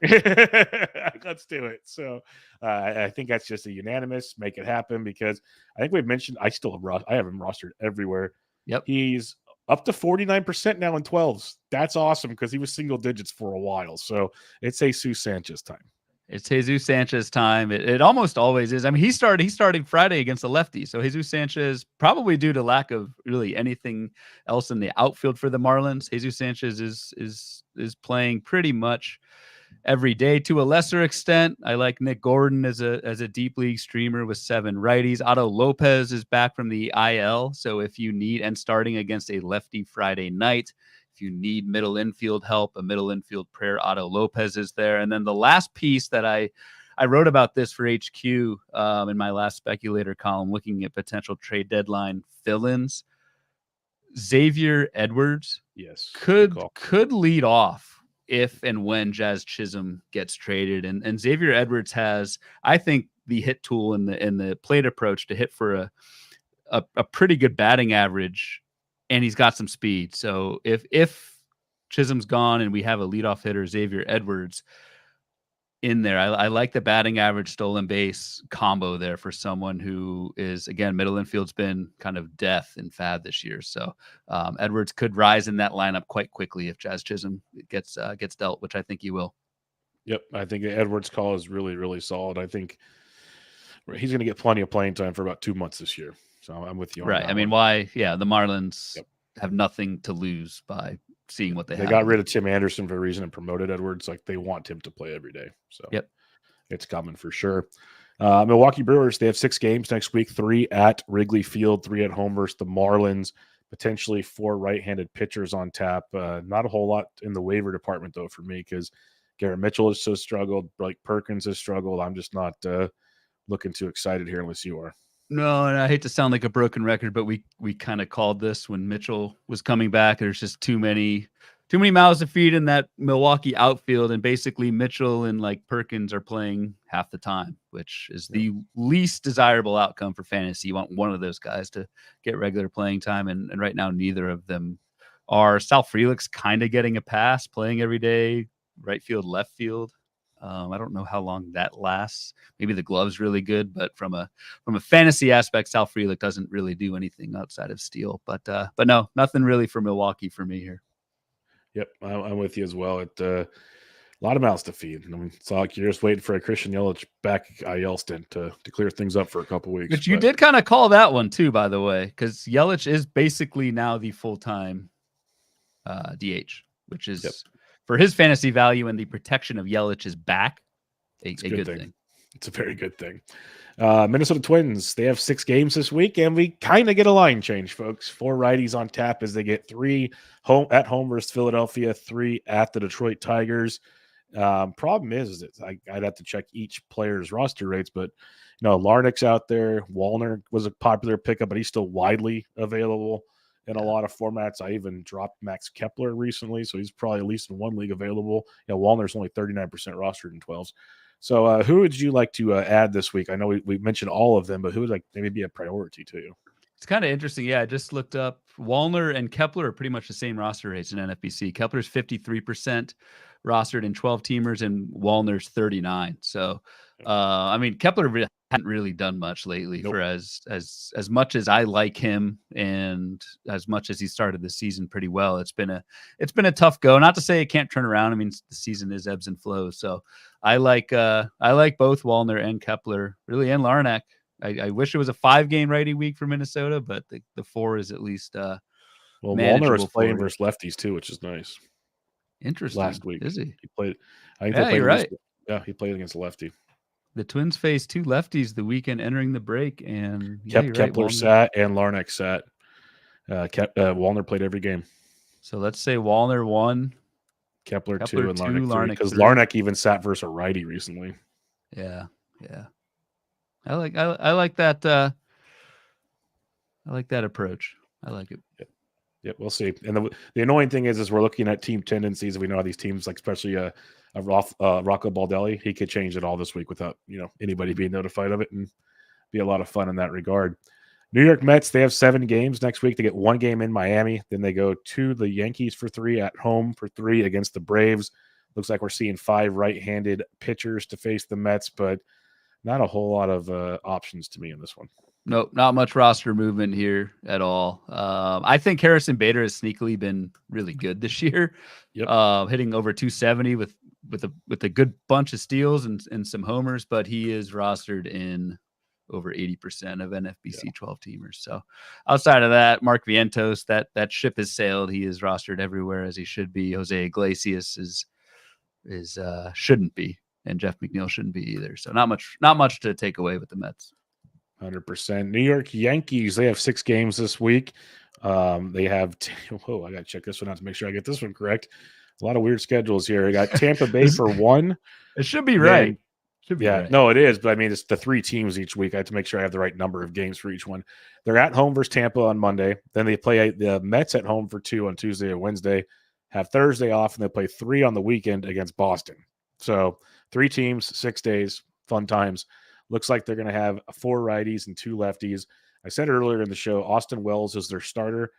Let's do it. So I think that's just a unanimous. Make it happen because I think we've mentioned I have him rostered everywhere. Yep. He's up to 49% now in 12s. That's awesome because he was single digits for a while. So it's Jesus Sanchez time. It's Jesus Sanchez time. It almost always is. I mean, he started Friday against a lefty. So Jesus Sanchez, probably due to lack of really anything else in the outfield for the Marlins, Jesus Sanchez is playing pretty much every day. To a lesser extent, I like Nick Gordon as a deep league streamer with 7 righties. Otto Lopez is back from the IL. So if you need, and starting against a lefty Friday night, if you need middle infield help, a middle infield prayer, Otto Lopez is there. And then the last piece that I wrote about this for HQ in my last speculator column, looking at potential trade deadline fill-ins. Xavier Edwards, yes, could lead off if and when Jazz Chisholm gets traded. And Xavier Edwards has, I think, the hit tool in the plate approach to hit for a pretty good batting average. And he's got some speed. So if Chisholm's gone and we have a leadoff hitter, Xavier Edwards, in there, I like the batting average, stolen base combo there for someone who is, again, middle infield's been kind of death in FAAB this year. So Edwards could rise in that lineup quite quickly if Jazz Chisholm gets dealt, which I think he will. Yep, I think Edwards' call is really, really solid. I think he's going to get plenty of playing time for about 2 months this year. So I'm with you on that. I mean, why? Yeah, the Marlins have nothing to lose by seeing what they have. They got rid of Tim Anderson for a reason and promoted Edwards. Like, they want him to play every day. So it's coming for sure. Milwaukee Brewers, they have 6 games next week, 3 at Wrigley Field, 3 at home versus the Marlins. Potentially 4 right-handed pitchers on tap. Not a whole lot in the waiver department, though, for me, because Garrett Mitchell has so struggled. Blake Perkins has struggled. I'm just not looking too excited here unless you are. No, and I hate to sound like a broken record, but we kind of called this when Mitchell was coming back. There's just too many mouths to feed in that Milwaukee outfield, and basically Mitchell and like Perkins are playing half the time, which is the least desirable outcome for fantasy. You want one of those guys to get regular playing time, and right now neither of them are. Sal Frelick's kind of getting a pass, playing every day, right field, left field. I don't know how long that lasts. Maybe the glove's really good, but from a fantasy aspect, Sal Frelick doesn't really do anything outside of steal. But no, nothing really for Milwaukee for me here. Yep, I'm with you as well. A lot of mouths to feed. I mean, it's like you're just waiting for a Christian Yelich back IL stint to clear things up for a couple weeks. But you did kind of call that one too, by the way, because Yelich is basically now the full-time DH, which is for his fantasy value and the protection of Yelich's back, a good thing. It's a very good thing. Minnesota Twins, they have 6 games this week, and we kind of get a line change, folks. 4 righties on tap as they get 3 at home versus Philadelphia, 3 at the Detroit Tigers. Problem is I'd have to check each player's roster rates, but Larnach's out there. Wallner was a popular pickup, but he's still widely available in a lot of formats. I even dropped Max Kepler recently, so he's probably at least in one league available. Wallner's only 39% rostered in 12s. So who would you like to add this week? I know we mentioned all of them, but who would like maybe be a priority to you? It's kind of interesting. Yeah, I just looked up. Wallner and Kepler are pretty much the same roster rates in NFBC. Kepler's 53% rostered in 12-teamers, and Wallner's 39%. So, I mean, Kepler hadn't really done much lately. Nope. For as much as I like him and as much as he started the season pretty well, it's been a tough go. Not to say it can't turn around. I mean, the season is ebbs and flows. So I like both Wallner and Kepler, really, and Larnack. I wish it was a 5-game righty week for Minnesota, but the 4 is at least well, Wallner is playing versus lefties too, which is nice. Interesting. Last week, is he played? I think yeah, they played you're right. Yeah, he played against a lefty. The Twins faced 2 lefties the weekend entering the break, and Kepler sat and Larnack sat. Wallner played every game. So let's say Wallner 1, Kepler 2, and Larnack 3. Because 3. Larnack even sat versus a righty recently. Yeah. I like that. I like that approach. I like it. Yep, we'll see. And the annoying thing is we're looking at team tendencies. We know how these teams, like especially Rocco Baldelli, he could change it all this week without anybody being notified of it, and be a lot of fun in that regard. New York Mets, they have 7 games next week. They get 1 game in Miami, then they go to the Yankees for 3, at home for 3 against the Braves. Looks like we're seeing 5 right-handed pitchers to face the Mets, but not a whole lot of options to me in this one. Nope, not much roster movement here at all. I think Harrison Bader has sneakily been really good this year. Yep. Hitting over 270 with a good bunch of steals and some homers, but he is rostered in over 80% of NFBC 12-teamers. So outside of that, Mark Vientos, that ship has sailed. He is rostered everywhere as he should be. Jose Iglesias is shouldn't be, and Jeff McNeil shouldn't be either. So not much to take away with the Mets. 100%. New York Yankees, they have 6 games this week. They have I got to check this one out to make sure I get this one correct. A lot of weird schedules here. I got Tampa Bay for 1. It should be right. Right. No, it is. But I mean, it's the 3 teams each week. I have to make sure I have the right number of games for each one. They're at home versus Tampa on Monday. Then they play the Mets at home for 2 on Tuesday and Wednesday. Have Thursday off, and they play 3 on the weekend against Boston. So 3 teams, 6 days, fun times. Looks like they're going to have 4 righties and 2 lefties. I said earlier in the show, Austin Wells is their starter.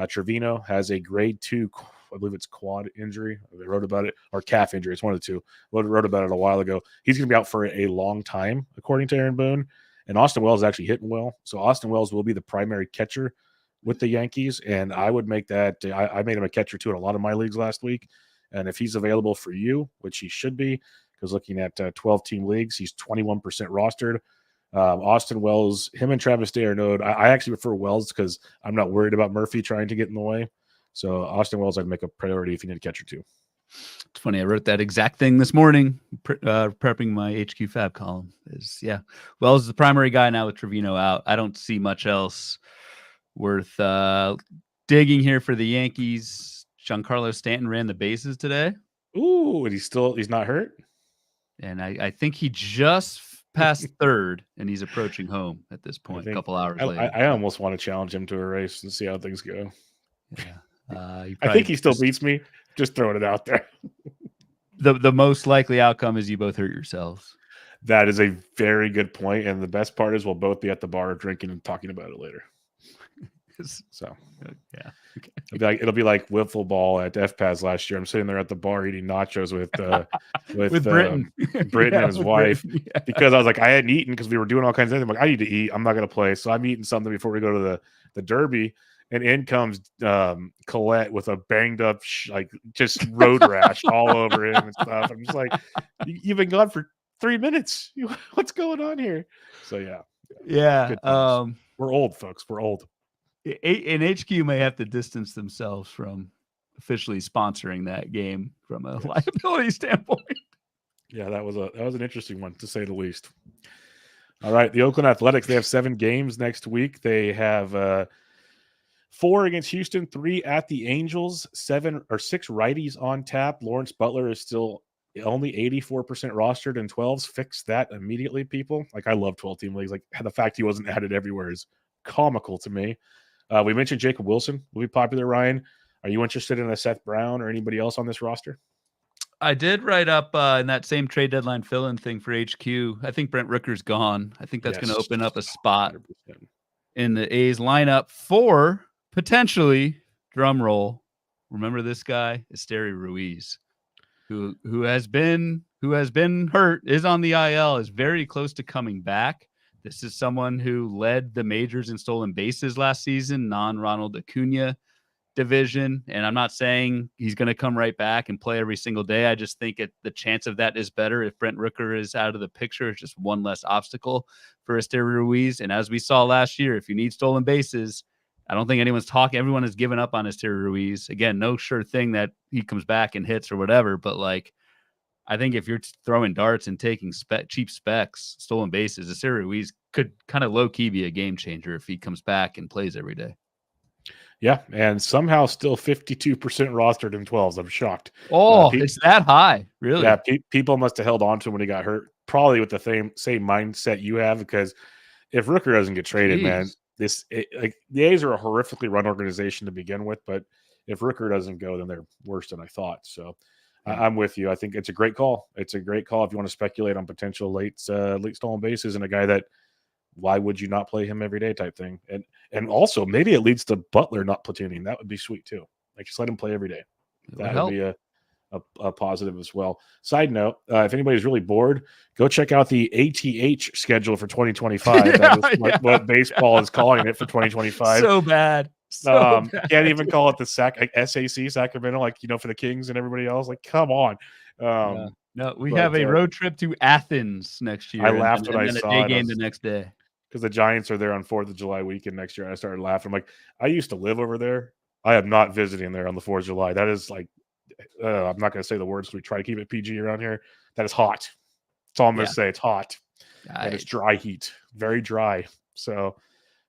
Trevino has a grade 2, I believe it's quad injury. They wrote about it, or calf injury. It's one of the 2. Wrote about it a while ago. He's going to be out for a long time, according to Aaron Boone. And Austin Wells is actually hitting well. So Austin Wells will be the primary catcher with the Yankees. And I would make that, I made him a catcher too in a lot of my leagues last week. And if he's available for you, which he should be, because looking at 12-team leagues, he's 21% rostered. Austin Wells, him and Travis d'Arnaud, I actually prefer Wells because I'm not worried about Murphy trying to get in the way. So Austin Wells, I'd make a priority if you need a catcher too. It's funny. I wrote that exact thing this morning, prepping my HQ FAAB column. Wells is the primary guy now with Trevino out. I don't see much else worth digging here for the Yankees. Giancarlo Stanton ran the bases today. Ooh, and he's not hurt? And I think he just passed third, and he's approaching home at this point, a couple hours later. I almost want to challenge him to a race and see how things go. Yeah. I think he still beats me. Just throwing it out there. The most likely outcome is you both hurt yourselves. That is a very good point, and the best part is we'll both be at the bar drinking and talking about it later. So yeah, okay. It'll be like wiffle ball at FPAS last year. I'm sitting there at the bar eating nachos with Britton, Britton and his wife, because I was like, I hadn't eaten because we were doing all kinds of things. I'm like, I need to eat. I'm not going to play, so I'm eating something before we go to the Derby. And in comes Colette with a banged up, just road rash all over him and stuff. I'm just like, you've been gone for 3 minutes. What's going on here? So yeah. We're old, folks. We're old. And HQ may have to distance themselves from officially sponsoring that game from a liability standpoint. Yeah, that was an interesting one, to say the least. All right, the Oakland Athletics, they have 7 games next week. They have 4 against Houston, 3 at the Angels, 6 righties on tap. Lawrence Butler is still only 84% rostered in 12s. Fix that immediately, people. Like, I love 12-team leagues. Like, the fact he wasn't added everywhere is comical to me. We mentioned Jacob Wilson will be popular, Ryan. Are you interested in a Seth Brown or anybody else on this roster? I did write up in that same trade deadline fill-in thing for HQ. I think Brent Rooker's gone. I think that's going to open up a spot 100%. In the A's lineup for potentially, drum roll, remember this guy, Esteury Ruiz, who has been hurt, is on the IL, is very close to coming back. This is someone who led the majors in stolen bases last season, non-Ronald Acuna division. And I'm not saying he's going to come right back and play every single day. I just think the chance of that is better if Brent Rooker is out of the picture. It's just one less obstacle for Esteury Ruiz. And as we saw last year, if you need stolen bases, I don't think anyone's talking. Everyone has given up on Esteury Ruiz. Again, no sure thing that he comes back and hits or whatever. But like, I think if you're throwing darts and taking cheap specs, stolen bases, Esteury Ruiz could kind of low key be a game changer if he comes back and plays every day. Yeah, and somehow still 52% rostered in 12s. I'm shocked. Oh, it's that high, really? Yeah, people must have held on to him when he got hurt, probably with the same mindset you have, because if Rooker doesn't get traded, man, like the A's are a horrifically run organization to begin with, but if Rooker doesn't go, then they're worse than I thought. So I'm with you. I think it's a great call. It's a great call if you want to speculate on potential late stolen bases and a guy that, why would you not play him every day type thing? And also maybe it leads to Butler not platooning. That would be sweet too. Like just let him play every day. That would be a positive as well. Side note, if anybody's really bored, go check out the ATH schedule for 2025. That is what baseball is calling it for 2025. So bad. Can't even call it the SAC Sacramento, like, for the Kings and everybody else. Like, come on. No, we have a road trip to Athens next year. I laughed when I saw a day game the next day. Because the Giants are there on 4th of July weekend next year. And I started laughing. I'm like, I used to live over there. I am not visiting there on the 4th of July. That is like, I'm not going to say the words. We try to keep it PG around here. That is hot. That's all I'm going to say. It's hot. And it's dry heat. Very dry. So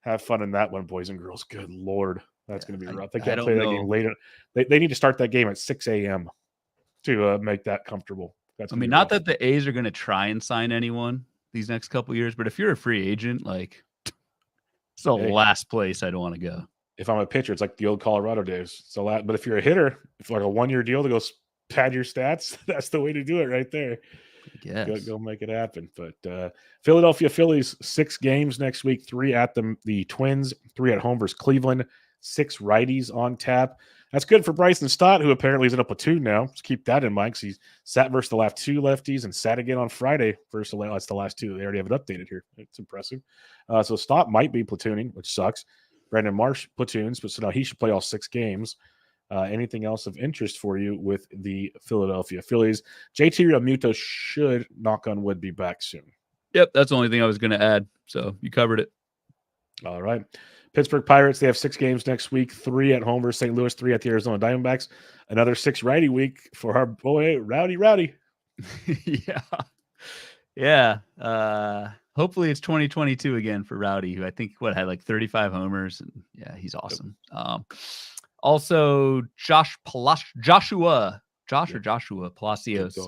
have fun in that one, boys and girls. Good Lord. That's going to be rough. They can't play that game later. They need to start that game at 6 a.m. to make that comfortable. Not that the A's are going to try and sign anyone these next couple years, but if you're a free agent, like, it's the last place I'd want to go. If I'm a pitcher, it's like the old Colorado days. So, but if you're a hitter, if like a 1-year deal to go pad your stats, that's the way to do it right there. Go make it happen. But Philadelphia Phillies, 6 games next week, 3 at the Twins, 3 at home versus Cleveland, 6 righties on tap. That's good for Bryson Stott, who apparently is in a platoon now. Just keep that in mind because he's sat versus the last 2 lefties and sat again on Friday versus that's the last 2. They already have it updated here. It's impressive. So Stott might be platooning, which sucks. Brandon Marsh platoons, but so now he should play all 6 games. Anything else of interest for you with the Philadelphia Phillies? JT Realmuto should, knock on wood, be back soon. Yep, that's the only thing I was going to add. So you covered it. All right. Pittsburgh Pirates, they have 6 games next week, 3 at home versus St. Louis, 3 at the Arizona Diamondbacks. Another 6 righty week for our boy, Rowdy. Yeah. Hopefully it's 2022 again for Rowdy, who I think had like 35 homers. And yeah, he's awesome. Also, Joshua Palacios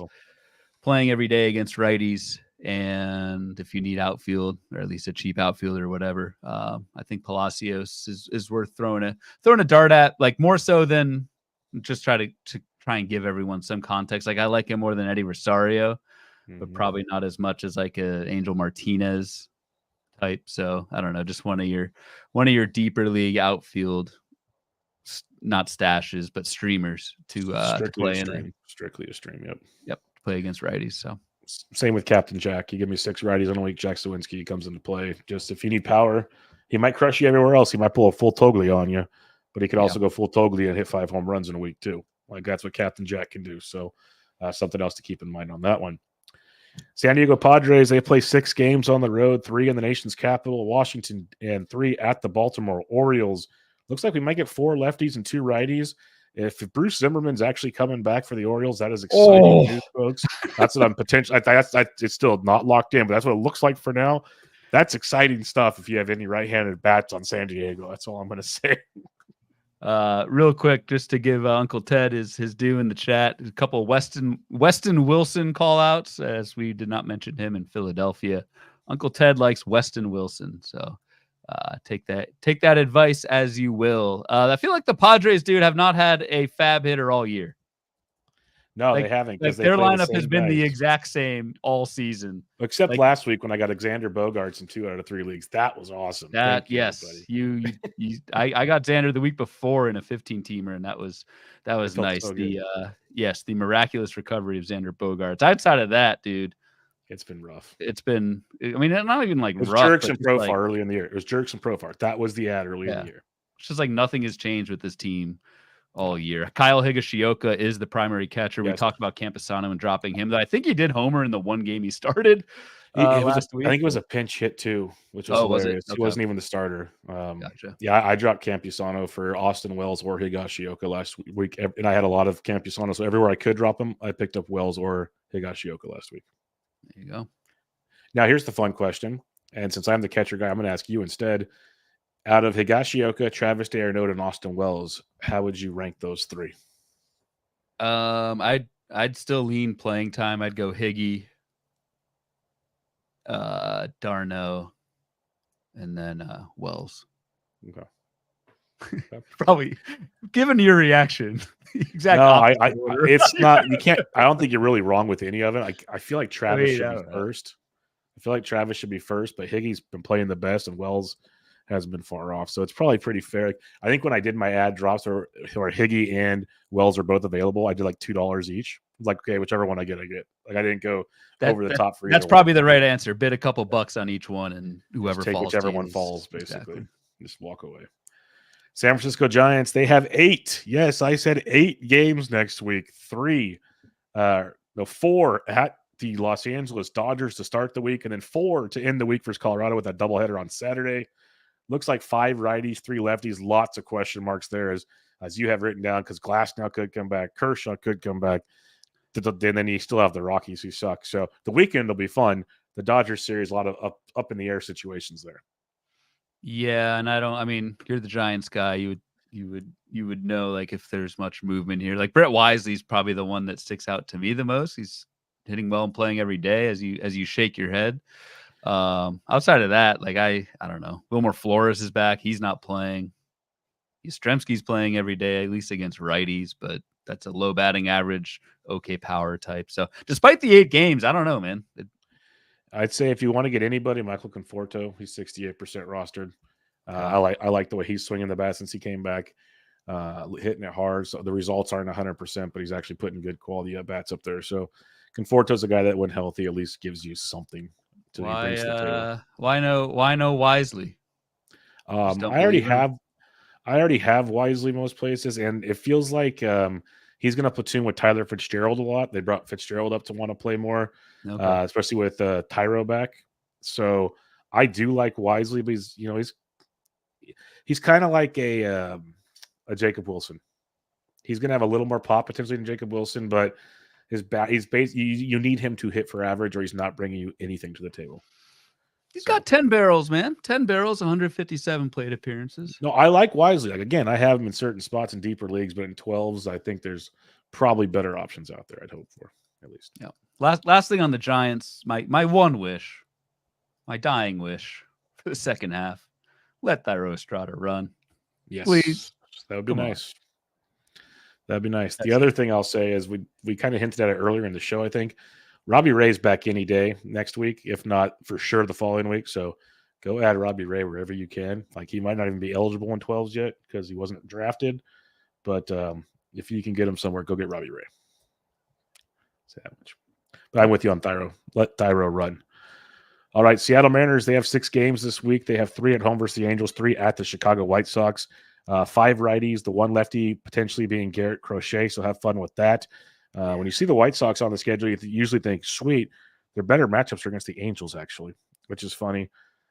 playing every day against righties. And if you need outfield, or at least a cheap outfield or whatever, I think Palacios is worth throwing a dart at, like more so than just try and give everyone some context. Like I like him more than Eddie Rosario, but probably not as much as like a Angel Martinez type. So I don't know, just one of your deeper league outfield, not stashes, but streamers to play in. Strictly a stream. Yep. Play against righties. So. Same with Captain Jack. You give me 6 righties on a week, Jack Sawinski comes into play. Just if you need power, he might crush you everywhere else. He might pull a full Toglia on you, but he could also go full Toglia and hit 5 home runs in a week too. Like that's what Captain Jack can do. So something else to keep in mind on that one. San Diego Padres, they play 6 games on the road, 3 in the nation's capital, Washington, and 3 at the Baltimore Orioles. Looks like we might get 4 lefties and 2 righties. If Bruce Zimmerman's actually coming back for the Orioles, that is exciting news, folks. That's what I'm potentially. It's still not locked in, but that's what it looks like for now. That's exciting stuff. If you have any right-handed bats on San Diego, that's all I'm going to say. Real quick, just to give Uncle Ted his due in the chat, a couple of Weston Wilson call-outs, as we did not mention him in Philadelphia. Uncle Ted likes Weston Wilson, so. Take that advice as you will. I feel like the Padres, dude, have not had a FAAB hitter all year. No, they haven't. Like their lineup has been the exact same all season, except last week when I got Xander Bogaerts in 2 out of 3 leagues. That was awesome. I got Xander the week before in a 15-teamer, and that was nice. So the miraculous recovery of Xander Bogaerts. Outside of that, dude, It's been rough. It's been, I mean, not even like It was rough, Jerks but and just Profar like, early in the year. It was Jerks and Profar. That was the ad early in the year. it's just like nothing has changed with this team all year. Kyle Higashioka is the primary catcher. We Yes. talked about Camposano and dropping him. I think he did homer in the one game he started It was last week. I think it was a pinch hit too, which was Oh, was it? hilarious. He Okay. wasn't even the starter. Gotcha. Yeah, I dropped Campusano for Austin Wells or Higashioka last week, and I had a lot of Campusano, so everywhere I could drop him, I picked up Wells or Higashioka last week. There you go. Now, here's the fun question, and since I'm the catcher guy, I'm going to ask you instead. Out of Higashioka, Travis d'Arnaud, and Austin Wells, how would you rank those three? I'd still lean playing time. I'd go Higgy, d'Arnaud, and then Wells. Okay. Probably, given your reaction, exact. No, it's not. You can't. I don't think you're really wrong with any of it. I feel like Travis should be first. I feel like Travis should be first, but Higgy's been playing the best, and Wells hasn't been far off. So it's probably pretty fair. I think when I did my ad drops, or Higgy and Wells are both available, I did like $2 each. Like, okay, whichever one I get, I get. Like, I didn't go over the top for either. That's probably the right answer. Bid a couple bucks on each one, and whoever take falls, whichever one falls, basically. Exactly. Just walk away. San Francisco Giants, they have 8. Yes, I said 8 games next week. 4 at the Los Angeles Dodgers to start the week, and then 4 to end the week versus Colorado with that doubleheader on Saturday. Looks like 5 righties, 3 lefties. Lots of question marks there, as you have written down, because Glasnow could come back, Kershaw could come back. Then you still have the Rockies, who suck. So the weekend will be fun. The Dodgers series, a lot of up in the air situations there. Yeah, and I mean, you're the Giants guy. You would know, like, if there's much movement here. Like, Brett Wisely's probably the one that sticks out to me the most. He's hitting well and playing every day as you shake your head. Outside of that, like, I don't know. Wilmer Flores is back. He's not playing. Yastrzemski's playing every day, at least against righties, but that's a low batting average, okay power type. So despite the 8 games, I don't know, man. I'd say if you want to get anybody, Michael Conforto, he's 68% rostered. I like the way he's swinging the bat since he came back, hitting it hard. So the results aren't 100%, but he's actually putting good quality at bats up there. So Conforto's a guy that, when healthy, at least gives you something to bring to the table. Why no Wisely? I already have Wisely most places, and it feels like he's going to platoon with Tyler Fitzgerald a lot. They brought Fitzgerald up to want to play more. Okay. Especially with Tyro back. So I do like Wisely, but he's kind of like a Jacob Wilson. He's going to have a little more pop potentially than Jacob Wilson, but you need him to hit for average, or he's not bringing you anything to the table. He's got 10 barrels, man. 10 barrels, 157 plate appearances. No, I like Wisely. Like, again, I have him in certain spots in deeper leagues, but in 12s, I think there's probably better options out there. I'd hope for, at least. Yeah. Last thing on the Giants, my one wish, my dying wish for the second half, let Thairo Estrada run. Yes, please. That would be nice. That'd be nice. The other thing I'll say is we kind of hinted at it earlier in the show. I think Robbie Ray's back any day next week, if not for sure the following week. So go add Robbie Ray wherever you can. Like, he might not even be eligible in 12s yet because he wasn't drafted. But if you can get him somewhere, go get Robbie Ray. Say that much. But I'm with you on Thairo. Let Thairo run. All right, Seattle Mariners, they have 6 games this week. They have 3 at home versus the Angels, 3 at the Chicago White Sox. 5 righties, the one lefty potentially being Garrett Crochet, so have fun with that. When you see the White Sox on the schedule, you usually think, sweet, their better matchups are against the Angels, actually, which is funny.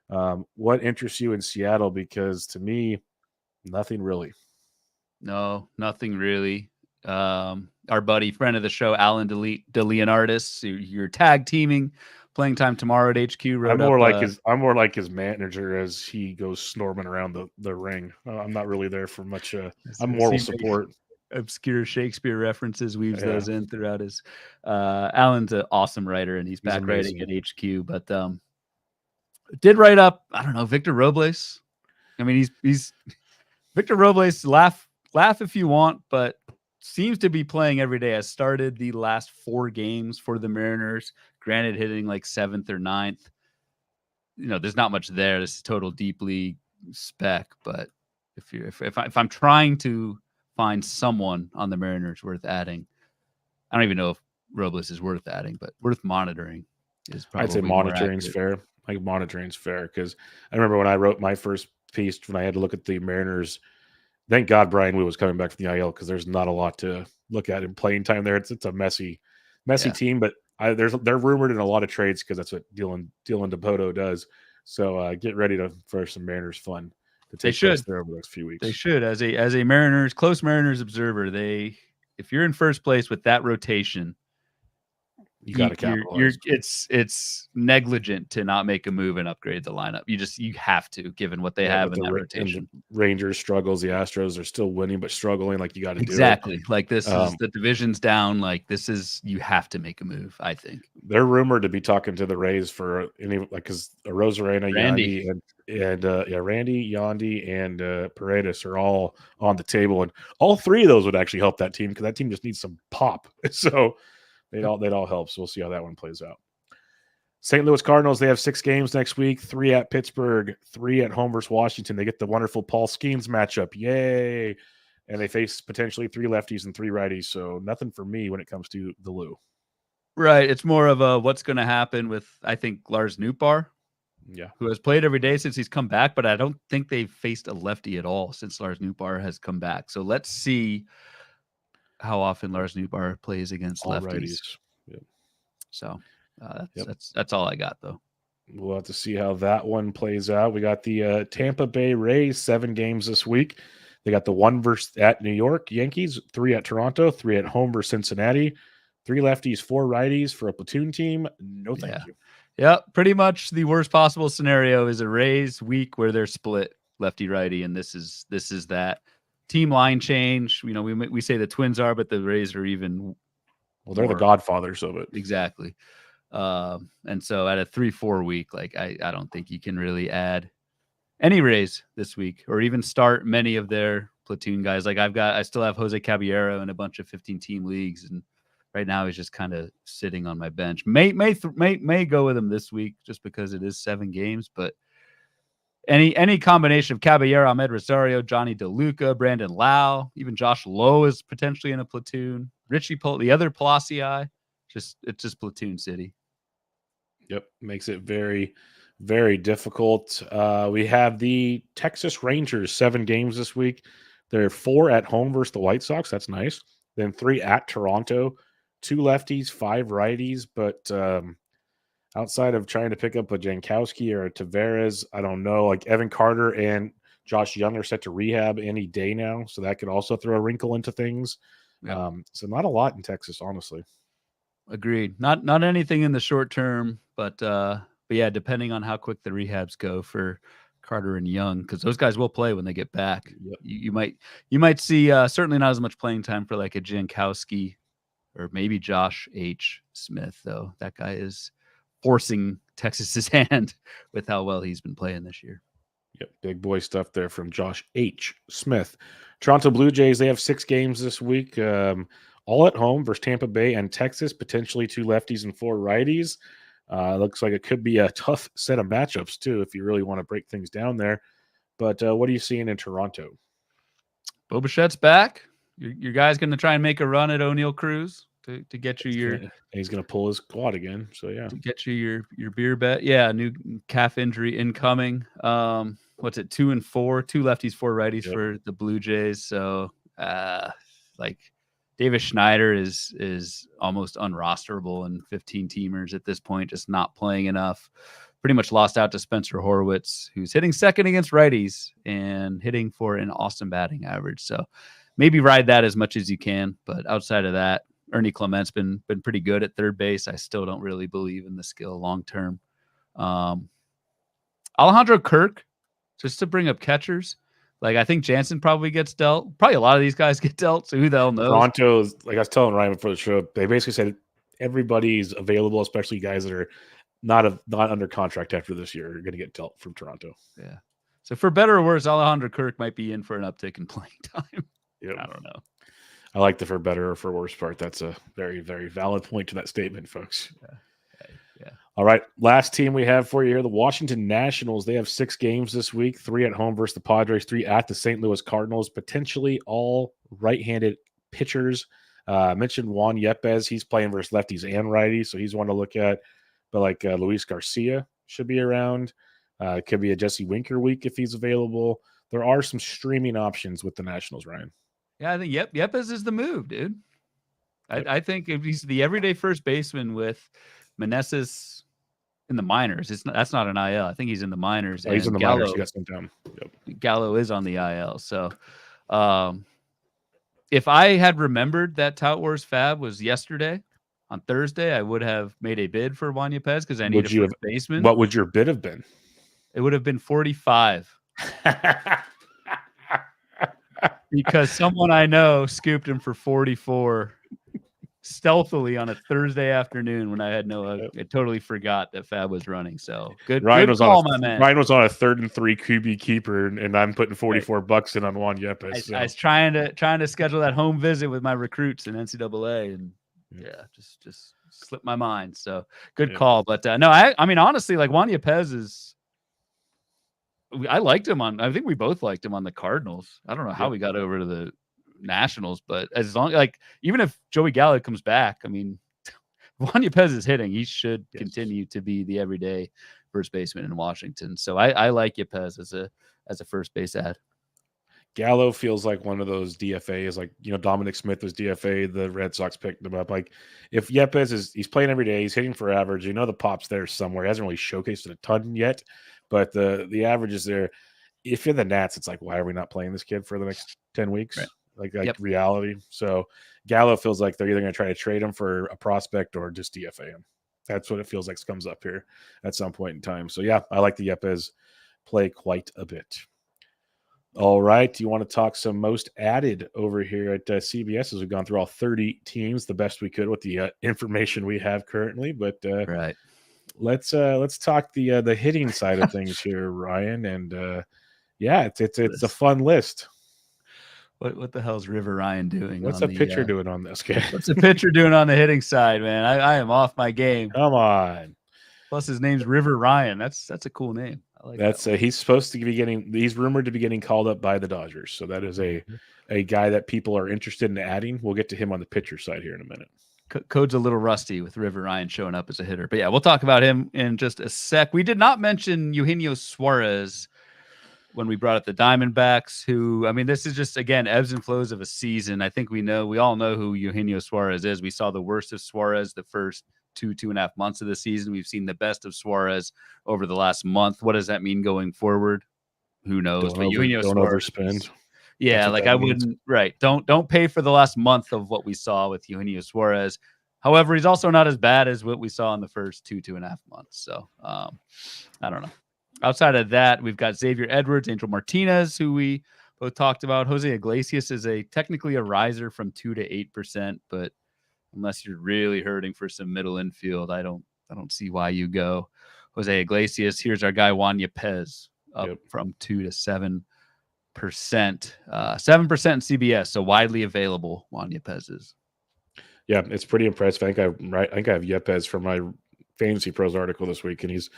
What interests you in Seattle? Because to me, nothing really. No, nothing really. Our buddy, friend of the show, Alan DeLeonardis, you're tag teaming, playing time tomorrow at HQ. I'm more like his manager as he goes snorting around the ring. I'm not really there for much. I'm moral support. Obscure Shakespeare references, weaves those in throughout his. Alan's an awesome writer, and he's back writing at HQ. But did write up, I don't know, Victor Robles. I mean, he's Victor Robles. Laugh if you want, but seems to be playing every day. Has started the last 4 games for the Mariners. Granted, hitting like 7th or 9th. There's not much there. This is total deep league spec. But if I'm trying to find someone on the Mariners worth adding, I don't even know if Robles is worth adding, but worth monitoring. is I'd say probably more monitoring's accurate. fair. Like monitoring's fair because I remember when I wrote my first piece when I had to look at the Mariners. Thank God Brian Wu was coming back from the IL because there's not a lot to look at in playing time there. It's a messy Yeah. team, but they're rumored in a lot of trades because that's what Dylan DePoto does. So get ready for some Mariners fun to They take place should. there over the next few weeks. They should. As a close Mariners observer, if you're in first place with that rotation, You got to capitalize. it's negligent to not make a move and upgrade the lineup. You have to, given what they have in that rotation. And the Rangers struggles, the Astros are still winning but struggling. Like you got to Exactly. do it. Like this is the division's down. Like you have to make a move. I think they're rumored to be talking to the Rays for any because Rosarena, Randy. Randy, Yandy, and Paredes are all on the table, and all three of those would actually help that team because that team just needs some pop. So they'd all help. So we'll see how that one plays out. St. Louis Cardinals, they have 6 games next week, 3 at Pittsburgh, 3 at home versus Washington. They get the wonderful Paul Skeens matchup. Yay. And they face potentially 3 lefties and 3 righties. So nothing for me when it comes to the Lou. Right. It's more of a what's going to happen with, I think, Lars Nootbaar, who has played every day since he's come back, but I don't think they've faced a lefty at all since Lars Nootbaar has come back. So let's see how often Lars Nootbaar plays against all lefties. Righties. Yep. So that's all I got, though. We'll have to see how that one plays out. We got the Tampa Bay Rays, 7 games this week. They got the 1 versus at New York Yankees, 3 at Toronto, 3 at home versus Cincinnati, 3 lefties, 4 righties for a platoon team. No, thank you. Yeah, pretty much the worst possible scenario is a Rays week where they're split lefty righty, and this is that team line change. You know, we say the Twins are, but the Rays are even. Well, they're the godfathers of it. Exactly. And so at a 3-4 week, like I don't think you can really add any Rays this week or even start many of their platoon guys. Like I still have Jose Caballero in a bunch of 15-team leagues, and right now he's just kind of sitting on my bench. May go with him this week just because it is 7 games, but any combination of Caballero, Ahmed Rosario, Johnny DeLuca, Brandon Lau, even Josh Lowe is potentially in a platoon. The other Palacios, it's just platoon city. Yep, makes it very, very difficult. We have the Texas Rangers, 7 games this week. They're 4 at home versus the White Sox. That's nice. Then 3 at Toronto, 2 lefties, 5 righties. But outside of trying to pick up a Jankowski or a Tavares, I don't know. Like Evan Carter and Josh Young are set to rehab any day now, so that could also throw a wrinkle into things. Yep. So not a lot in Texas, honestly. Agreed. Not anything in the short term, but yeah, depending on how quick the rehabs go for Carter and Young, because those guys will play when they get back. Yep. You might see certainly not as much playing time for like a Jankowski or maybe Josh H. Smith, though. That guy is forcing Texas's hand with how well he's been playing this year. Yep, big boy stuff there from Josh H. Smith. Toronto Blue Jays, they have 6 games this week. All at home versus Tampa Bay and Texas, potentially 2 lefties and 4 righties. Looks like it could be a tough set of matchups, too, if you really want to break things down there. But what are you seeing in Toronto? Bo Bichette's back. Your guy's going to try and make a run at O'Neill Cruz to get you he's going to pull his quad again. So, yeah. To get you your beer bet. Yeah, new calf injury incoming. What's it, 2 and 4? 2 lefties, 4 righties for the Blue Jays. So, like – Davis Schneider is almost unrosterable in 15-teamers at this point, just not playing enough. Pretty much lost out to Spencer Horwitz, who's hitting second against righties and hitting for an awesome batting average. So maybe ride that as much as you can. But outside of that, Ernie Clement's been pretty good at third base. I still don't really believe in the skill long term. Alejandro Kirk, just to bring up catchers. Like, I think Jansen probably gets dealt. Probably a lot of these guys get dealt, so who the hell knows? Toronto's, like I was telling Ryan before the show, they basically said everybody's available, especially guys that are not under contract after this year are going to get dealt from Toronto. Yeah. So for better or worse, Alejandro Kirk might be in for an uptick in playing time. Yep. I don't know. I like the for better or for worse part. That's a very, very valid point to that statement, folks. Yeah. All right, last team we have for you here, the Washington Nationals. They have 6 games this week, 3 at home versus the Padres, 3 at the St. Louis Cardinals, potentially all right-handed pitchers. I mentioned Juan Yepes. He's playing versus lefties and righties, so he's one to look at. but like Luis Garcia should be around. It could be a Jesse Winker week if he's available. There are some streaming options with the Nationals, Ryan. Yeah, I think Yepez is the move, dude. I think if he's the everyday first baseman with Meneses in the minors, that's not an IL. I think he's in the minors. Oh, he's in the minors. He got sent down. Yep. Gallo is on the IL. So, if I had remembered that Tout Wars FAAB was yesterday on Thursday, I would have made a bid for Juan Yepez because I need a first baseman. What would your bid have been? It would have been 45. Because someone I know scooped him for 44 stealthily on a Thursday afternoon when I had I totally forgot that FAAB was running. So good call, my man. Ryan was on a 3rd and 3 QB keeper, and I'm putting $44 in on Juan Yepez. I was trying to schedule that home visit with my recruits in NCAA, and just slipped my mind. So good call. But no, I mean honestly, like Juan Yepez is. I liked him I think we both liked him on the Cardinals. I don't know how we got over to the Nationals, but as long even if Joey Gallo comes back, I mean, Juan Yepez is hitting. He should continue to be the everyday first baseman in Washington. So I like Yepez as a first base ad. Gallo feels like one of those DFAs, like Dominic Smith was DFA. The Red Sox picked him up. Like if Yepez he's playing every day, he's hitting for average. The pop's there somewhere. He hasn't really showcased it a ton yet. But the average is there. If you're the Nats, it's like, why are we not playing this kid for the next 10 weeks? Right. Like reality. So Gallo feels like they're either going to try to trade him for a prospect or just DFA him. That's what it feels like comes up here at some point in time. So, yeah, I like the Yepez play quite a bit. All right. Do you want to talk some most added over here at CBS as we've gone through all 30 teams, the best we could with the information we have currently. But right. Let's talk the hitting side of things here, Ryan. And it's a fun list. What the hell is River Ryan doing? What's a pitcher doing on this game? What's a pitcher doing on the hitting side, man? I am off my game. Come on. Plus his name's River Ryan. That's a cool name. I like that's that he's supposed to be he's rumored to be getting called up by the Dodgers. So that is a guy that people are interested in adding. We'll get to him on the pitcher side here in a minute. Code's a little rusty with River Ryan showing up as a hitter. But yeah, we'll talk about him in just a sec. We did not mention Eugenio Suarez when we brought up the Diamondbacks, who, I mean, this is just, again, ebbs and flows of a season. I think we all know who Eugenio Suarez is. We saw the worst of Suarez the first 2.5 months of the season. We've seen the best of Suarez over the last month. What does that mean going forward? Who knows? But Eugenio Suarez, overspend. Yeah, like I wouldn't. Right. Don't pay for the last month of what we saw with Eugenio Suarez. However, he's also not as bad as what we saw in the first 2.5 months. So I don't know. Outside of that, we've got Xavier Edwards, Angel Martinez, who we both talked about. Jose Iglesias is technically a riser from 2 to 8%, but unless you're really hurting for some middle infield, I don't see why you go Jose Iglesias. Here's our guy Juan Yepez up from 2 to 7%. 7% in CBS, so widely available. Juan Yepez is. Yeah, it's pretty impressive. I think I have Yepez from my Fantasy Pros article this week, and he's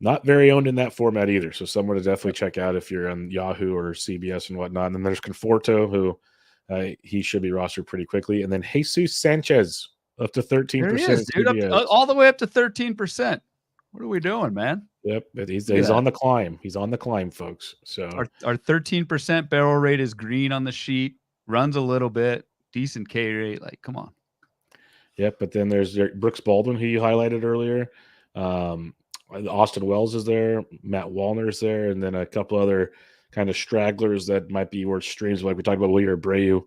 not very owned in that format either. So someone to definitely check out if you're on Yahoo or CBS and whatnot. And then there's Conforto, who he should be rostered pretty quickly. And then Jesus Sanchez up to 13%. Dude, all the way up to 13%. What are we doing, man? Yep, he's on the climb. He's on the climb, folks. So our 13% barrel rate is green on the sheet. Runs a little bit, decent K rate. Like, come on. Yep, but then there's Brooks Baldwin, who you highlighted earlier. Austin Wells is there. Matt Wallner's there, and then a couple other kind of stragglers that might be worth streams. Like we talked about Willier Abreu.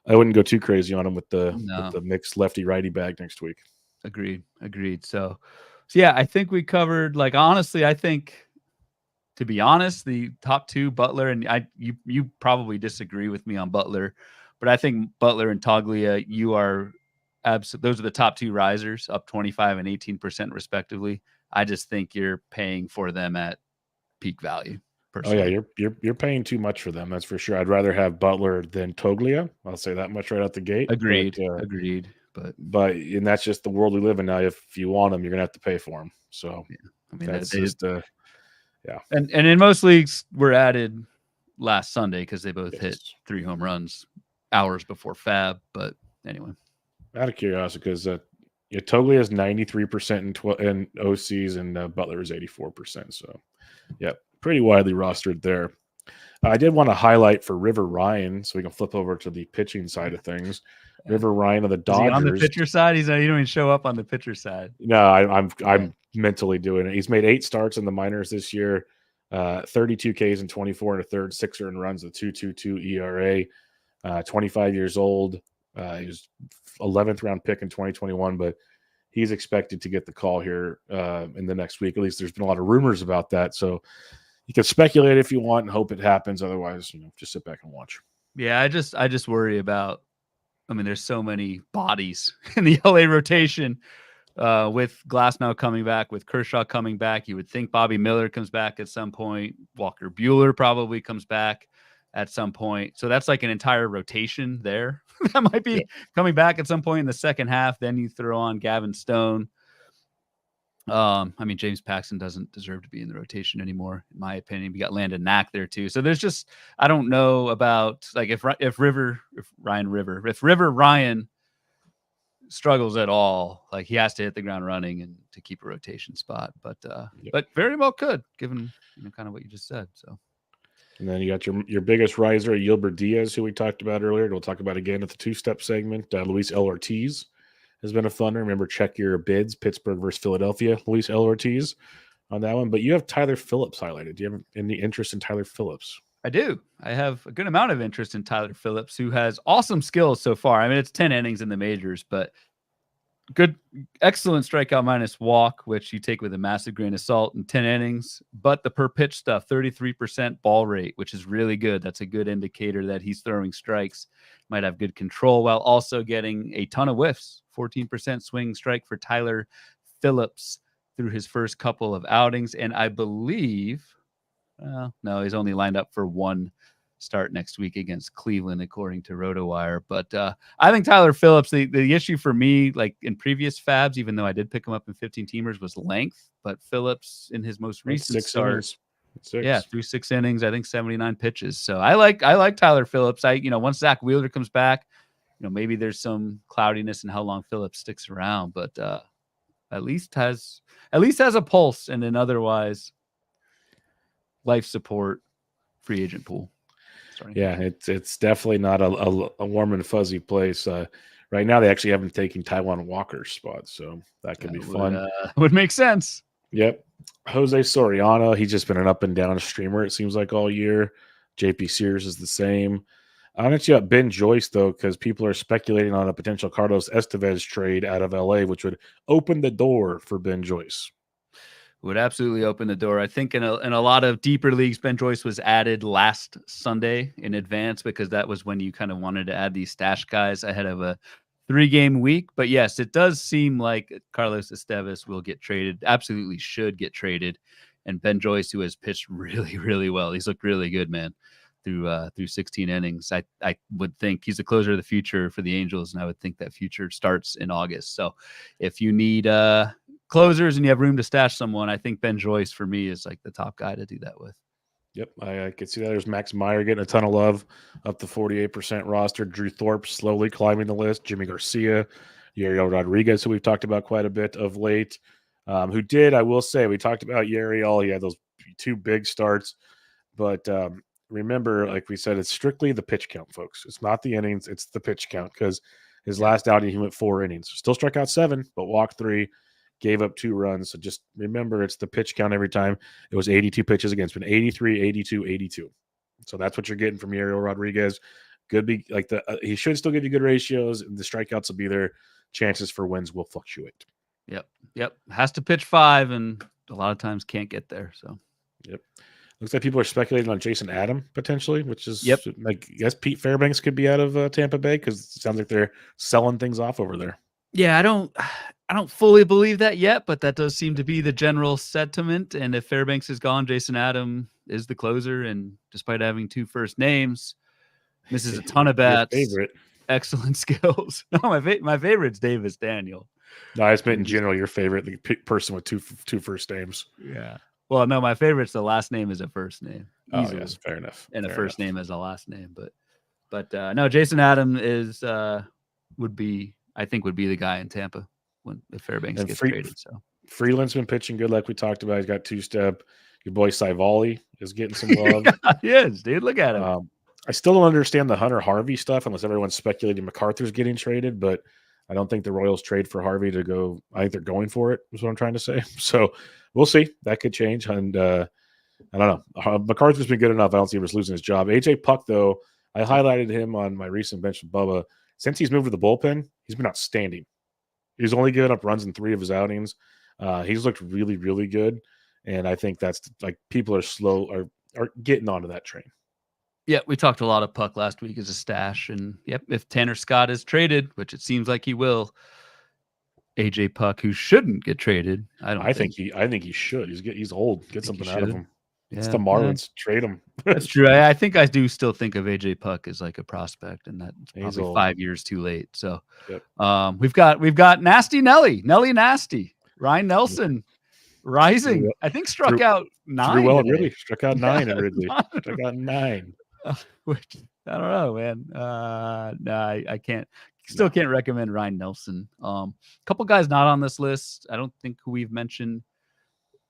I wouldn't go too crazy on him with the mixed lefty righty bag next week. Agreed. So yeah, I think we covered. Like honestly, I think, to be honest, the top two, Butler and you probably disagree with me on Butler, but I think Butler and Toglia, you are those are the top two risers, up 25 and 18% respectively. I just think you're paying for them at peak value. Personally. Oh yeah, you're paying too much for them. That's for sure. I'd rather have Butler than Toglia. I'll say that much right out the gate. Agreed. But and that's just the world we live in now. If you want them, you're gonna have to pay for them. So yeah. I mean, that's just yeah. And in most leagues were added last Sunday because they both hit 3 home runs hours before FAAB. But anyway, out of curiosity, because Yeah, Toglia is 93% in OCs, and Butler is 84%. So, yeah, pretty widely rostered there. I did want to highlight for River Ryan, so we can flip over to the pitching side of things. Yeah. River Ryan of the Is he on the Dodgers. pitcher side? He don't even show up on the pitcher side. No, I'm mentally doing it. He's made 8 starts in the minors this year, 32 Ks and 24 and a third, 6 earned runs, a 2.22 ERA. 25 years old. He was 11th round pick in 2021, but he's expected to get the call here in the next week. At least there's been a lot of rumors about that. So you can speculate if you want and hope it happens. Otherwise, just sit back and watch. Yeah, I just worry about. I mean, there's so many bodies in the LA rotation. With Glasnow coming back, with Kershaw coming back, you would think Bobby Miller comes back at some point. Walker Buehler probably comes back at some point. So that's like an entire rotation there that might be coming back at some point in the second half. Then you throw on Gavin Stone. I mean, James Paxton doesn't deserve to be in the rotation anymore, in my opinion. We got Landon Knack there too. So there's just, I don't know about like if River Ryan struggles at all, like he has to hit the ground running and to keep a rotation spot. But very well could, given kind of what you just said. So. And then you got your biggest riser, Yilber Diaz, who we talked about earlier. We'll talk about again at the 2-step segment. Luis L. Ortiz has been a fun one. Remember, check your bids. Pittsburgh versus Philadelphia, Luis L. Ortiz on that one. But you have Tyler Phillips highlighted. Do you have any interest in Tyler Phillips? I do. I have a good amount of interest in Tyler Phillips, who has awesome skills so far. I mean, it's 10 innings in the majors, but excellent strikeout minus walk, which you take with a massive grain of salt in 10 innings. But the per pitch stuff, 33% ball rate, which is really good. That's a good indicator that he's throwing strikes, might have good control while also getting a ton of whiffs. 14% swing strike for Tyler Phillips through his first couple of outings. And I believe, no, he's only lined up for one start next week against Cleveland, according to RotoWire. But I think Tyler Phillips, the issue for me, like in previous FAABs, even though I did pick him up in 15 teamers, was length. But Phillips in his most recent start, through 6 innings, I think 79 pitches. So I like Tyler Phillips. Once Zach Wheeler comes back, maybe there's some cloudiness in how long Phillips sticks around, but at least has a pulse and an otherwise life support free agent pool. Yeah, it's definitely not a warm and fuzzy place. Right now, they actually haven't taken Taijuan Walker's spot, so that could be fun. Would make sense. Yep. Jose Soriano, he's just been an up and down streamer, it seems like, all year. JP Sears is the same. I want to got Ben Joyce, though, because people are speculating on a potential Carlos Estevez trade out of LA, which would open the door for Ben Joyce. Would absolutely open the door. I think in a lot of deeper leagues, Ben Joyce was added last Sunday in advance because that was when you kind of wanted to add these stash guys ahead of a 3-game week. But yes, it does seem like Carlos Estevez will get traded, absolutely should get traded. And Ben Joyce, who has pitched really, really well. He's looked really good, man, through 16 innings. I would think he's the closer of the future for the Angels, and I would think that future starts in August. So if you need closers and you have room to stash someone, I think Ben Joyce for me is like the top guy to do that with. Yep, I could see that. There's Max Meyer getting a ton of love, up to 48% roster. Drew Thorpe slowly climbing the list. Yimi Garcia, Yariel Rodriguez, who we've talked about quite a bit of late, who did, I will say, we talked about Yariel. He had those 2 big starts, but remember, like we said, it's strictly the pitch count, folks. It's not the innings, it's the pitch count, because his last outing, he went 4 innings. Still struck out 7, but walked 3. Gave up 2 runs. So just remember, it's the pitch count every time. It was 82 pitches against him, 83, 82, 82. So that's what you're getting from Yariel Rodriguez. Could be like he should still give you good ratios. The strikeouts will be there. Chances for wins will fluctuate. Yep. Has to pitch 5, and a lot of times can't get there. So, yep. Looks like people are speculating on Jason Adam potentially, which is like, yes, Pete Fairbanks could be out of Tampa Bay because it sounds like they're selling things off over there. Yeah, I don't fully believe that yet, but that does seem to be the general sentiment. And if Fairbanks is gone, Jason Adam is the closer. And despite having 2 first names, misses a ton of bats. Favorite. Excellent skills. No, my favorite's Davis Daniel. No, I just meant in general your favorite person with two first names. Yeah. Well, no, my favorite's the last name is a first name. Easily. Oh, yes, fair enough. And a first name as a last name. But no, Jason Adam would be the guy in Tampa. when if Fairbanks And gets traded. So Freeland's been pitching good, like we talked about. He's got two-step. Your boy Saivali is getting some love. he is, dude. Look at him. I still don't understand the Hunter Harvey stuff unless everyone's speculating MacArthur's getting traded, but I don't think the Royals trade for Harvey to go. I think they're going for it, is what I'm trying to say. So we'll see. That could change. And I don't know. MacArthur's been good enough. I don't see him as losing his job. AJ Puck, though, I highlighted him on my recent bench with Bubba. Since he's moved to the bullpen, he's been outstanding. He's only given up runs in 3 of his outings. He's looked really, really good. And I think that's like people are getting onto that train. Yeah, we talked a lot of Puck last week as a stash. And yep, if Tanner Scott is traded, which it seems like he will, AJ Puck, who shouldn't get traded, I think he should. He's old. Get something out of him. It's the Marlins. Trade him. That's true. I think I do still think of AJ Puck as like a prospect, and that's probably old. 5 years too late. So yep. We've got Nasty Nelly Nasty, Ryan Nelson rising. I think struck out 9. Well, really struck out 9 in Ridley. Struck out 9. Which I don't know, man. No, I can't. Still can't recommend Ryan Nelson. A couple guys not on this list. I don't think who we've mentioned.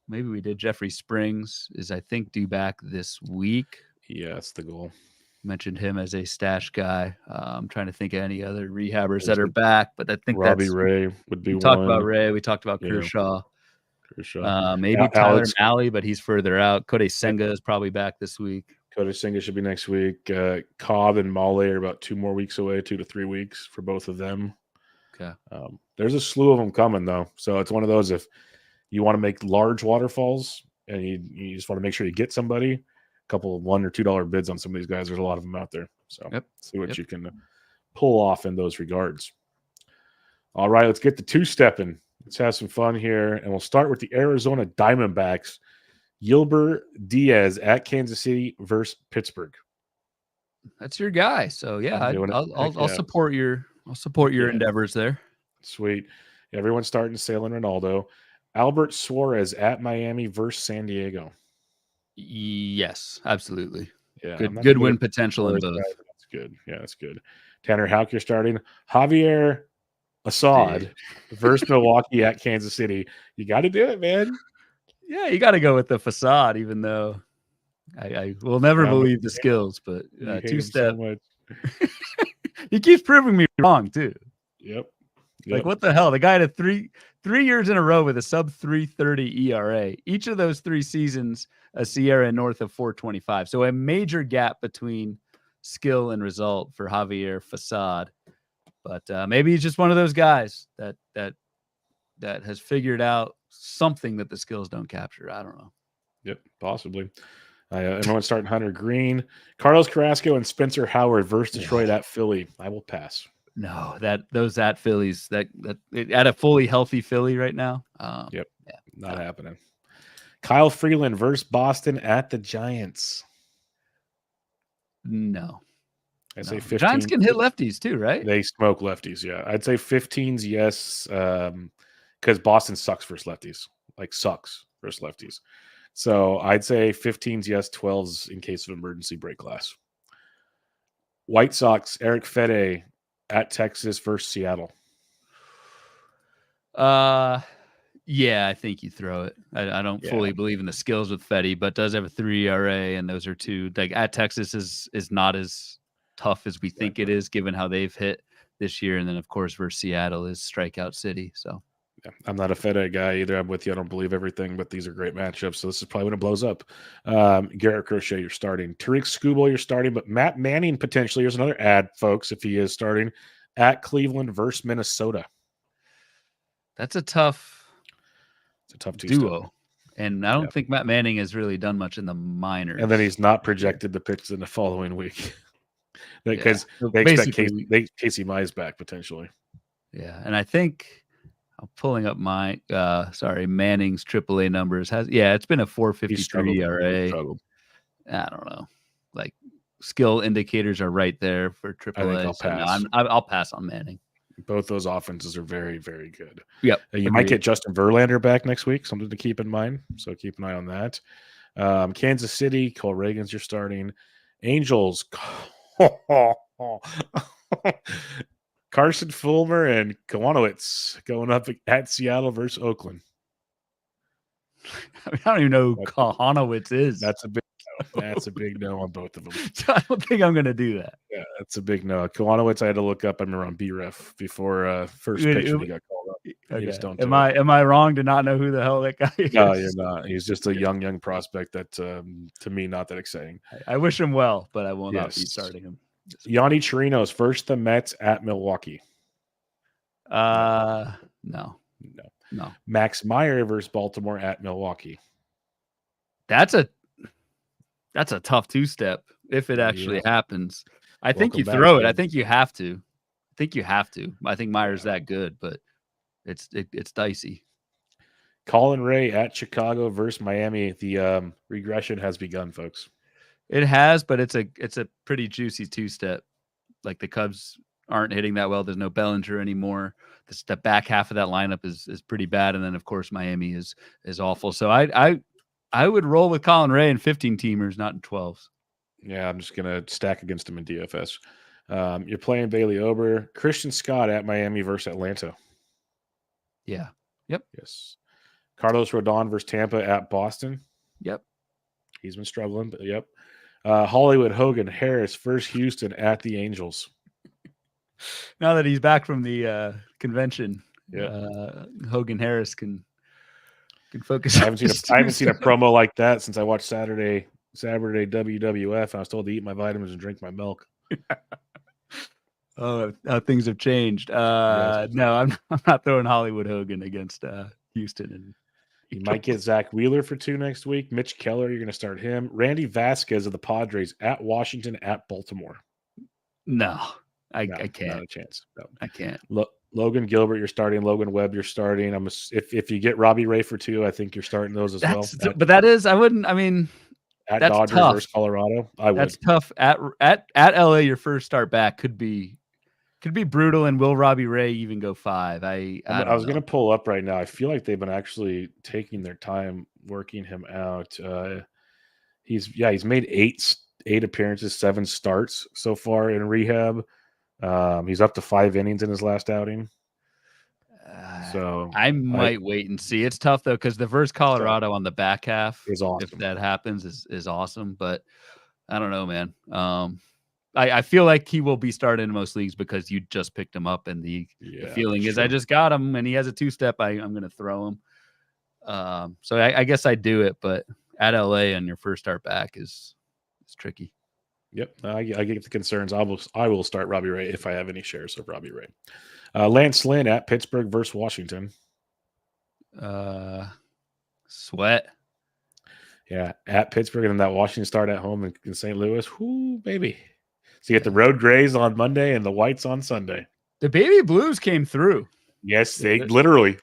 Maybe we did. Jeffrey Springs is, I think, due back this week. Yeah, that's the goal. Mentioned him as a stash guy. I'm trying to think of any other rehabbers that are back, but I think Robbie Ray would be we one. Talked about Ray. We talked about Kershaw. Maybe Tyler Alex Malley, but he's further out. Kodai Senga is probably back this week. Kodai Senga should be next week. Cobb and Male are about 2 more weeks away, 2 to 3 weeks for both of them. Okay. There's a slew of them coming, though. So it's one of those, if you want to make large waterfalls and you just want to make sure you get somebody, a couple of $1 or $2 bids on some of these guys. There's a lot of them out there. So see what you can pull off in those regards. All right, let's get the two-stepping. Let's have some fun here. And we'll start with the Arizona Diamondbacks. Yilber Diaz at Kansas City versus Pittsburgh. That's your guy. So yeah, I'll support your endeavors there. Sweet. Everyone's starting to sail in Ronaldo. Albert Suarez at Miami versus San Diego. Yes, absolutely. Yeah, good win potential in both. That's good. Yeah, that's good. Tanner Houck, you're starting. Javier Assad versus Milwaukee at Kansas City. You got to do it, man. Yeah, you got to go with the facade, even though I will never believe the skills, but two-step. So he keeps proving me wrong, too. Yep. Like, what the hell? The guy had 3 years in a row with a sub 3.30 ERA. Each of those 3 seasons, a Sierra north of 4.25. So a major gap between skill and result for Javier Facade. But maybe he's just one of those guys that has figured out something that the skills don't capture. I don't know. Yep, possibly. Everyone's starting Hunter Green, Carlos Carrasco, and Spencer Howard versus Detroit at Philly. I will pass. No, those at Phillies that at a fully healthy Philly right now. Not happening. Kyle Freeland versus Boston at the Giants. No. I say 15. Giants can hit lefties too, right? They smoke lefties, yeah. I'd say 15s, yes, because Boston sucks versus lefties. Like, sucks versus lefties. So I'd say 15s, yes, 12s in case of emergency break glass. White Sox, Eric Fede at Texas versus Seattle. Yeah, I think you throw it. I don't fully believe in the skills with Fede, but does have a 3 ERA, and those are 2. Like, at Texas is not as tough as we think it is, given how they've hit this year. And then, of course, versus Seattle is strikeout city. So yeah, I'm not a Fede guy either. I'm with you. I don't believe everything, but these are great matchups. So this is probably when it blows up. Garrett Crochet, you're starting. Tariq Skubal, you're starting. But Matt Manning, potentially, here's another ad, folks, if he is starting, at Cleveland versus Minnesota. That's a tough duo. And I don't think Matt Manning has really done much in the minors. And then he's not projected to pitch in the following week. Because they expect Casey Mize back, potentially. Yeah, and I think I'm pulling up my Manning's AAA numbers. It's been a 4.53 ERA. I don't know. Like, skill indicators are right there for AAA. I think I'll pass. I'll pass on Manning. Both those offenses are very, very good. Yep. You might get Justin Verlander back next week, something to keep in mind. So keep an eye on that. Kansas City, Cole Reagan's you're starting. Angels. Carson Fulmer and Kowanowitz going up at Seattle versus Oakland. I don't even know who Kowanowitz is. That's a big no. That's a big no on both of them. So I don't think I'm going to do that. Yeah, that's a big no. Kowanowitz, I had to look up. I remember on BREF before first pitch when he got called up. Okay. Just don't am I wrong to not know who the hell that guy is? No, you're not. He's just a young prospect that, to me, not that exciting. I wish him well, but I will not be starting him. Yanni Chirinos versus the Mets at Milwaukee. No. Max Meyer versus Baltimore at Milwaukee. That's a tough two-step if it actually happens. I think you throw it. I think you have to. I think Meyer's that good, but it's dicey. Colin Ray at Chicago versus Miami. The regression has begun, folks. It has, but it's a pretty juicy two-step. Like the Cubs aren't hitting that well. There's no Bellinger anymore. The back half of that lineup is pretty bad, and then of course Miami is awful. So I would roll with Colin Ray in 15 teamers, not in 12s. Yeah, I'm just gonna stack against him in DFS. You're playing Bailey Ober, Christian Scott at Miami versus Atlanta. Yeah. Yep. Yes. Carlos Rodon versus Tampa at Boston. Yep. He's been struggling, but yep. Hollywood Hogan Harris versus Houston at the Angels. Now that he's back from the convention, Hogan Harris can focus. I haven't seen a promo like that since I watched Saturday WWF. I was told to eat my vitamins and drink my milk. Oh, how things have changed. No, I'm not throwing Hollywood Hogan against Houston. And you might get Zach Wheeler for 2 next week. Mitch Keller, you're going to start him. Randy Vasquez of the Padres at Washington at Baltimore. No, I can't. Not a chance. No. I can't. Logan Gilbert, you're starting. Logan Webb, you're starting. If you get Robbie Ray for 2, I think you're starting those as well. But that is, I wouldn't. I mean, at that's Dodgers tough. versus Colorado, I would. That's tough. At LA, your first start back could be brutal. And will Robbie Ray even go 5? I was going to pull up right now. I feel like they've been actually taking their time working him out. He's made 8 appearances, 7 starts so far in rehab. He's up to 5 innings in his last outing. So I might wait and see. It's tough though, because the versus Colorado on the back half is awesome. If that happens, is awesome. But I don't know, man. I feel like he will be starting in most leagues because you just picked him up, and the feeling is I just got him, and he has a 2-step. I'm going to throw him. So I guess I do it, but at LA and your first start back is tricky. Yep, I get the concerns. I will start Robbie Ray if I have any shares of Robbie Ray. Lance Lynn at Pittsburgh versus Washington. Sweat. Yeah, at Pittsburgh, and then that Washington start at home in St. Louis. Whoo, baby. So you get the Road Grays on Monday and the Whites on Sunday. The Baby Blues came through. Yes, they literally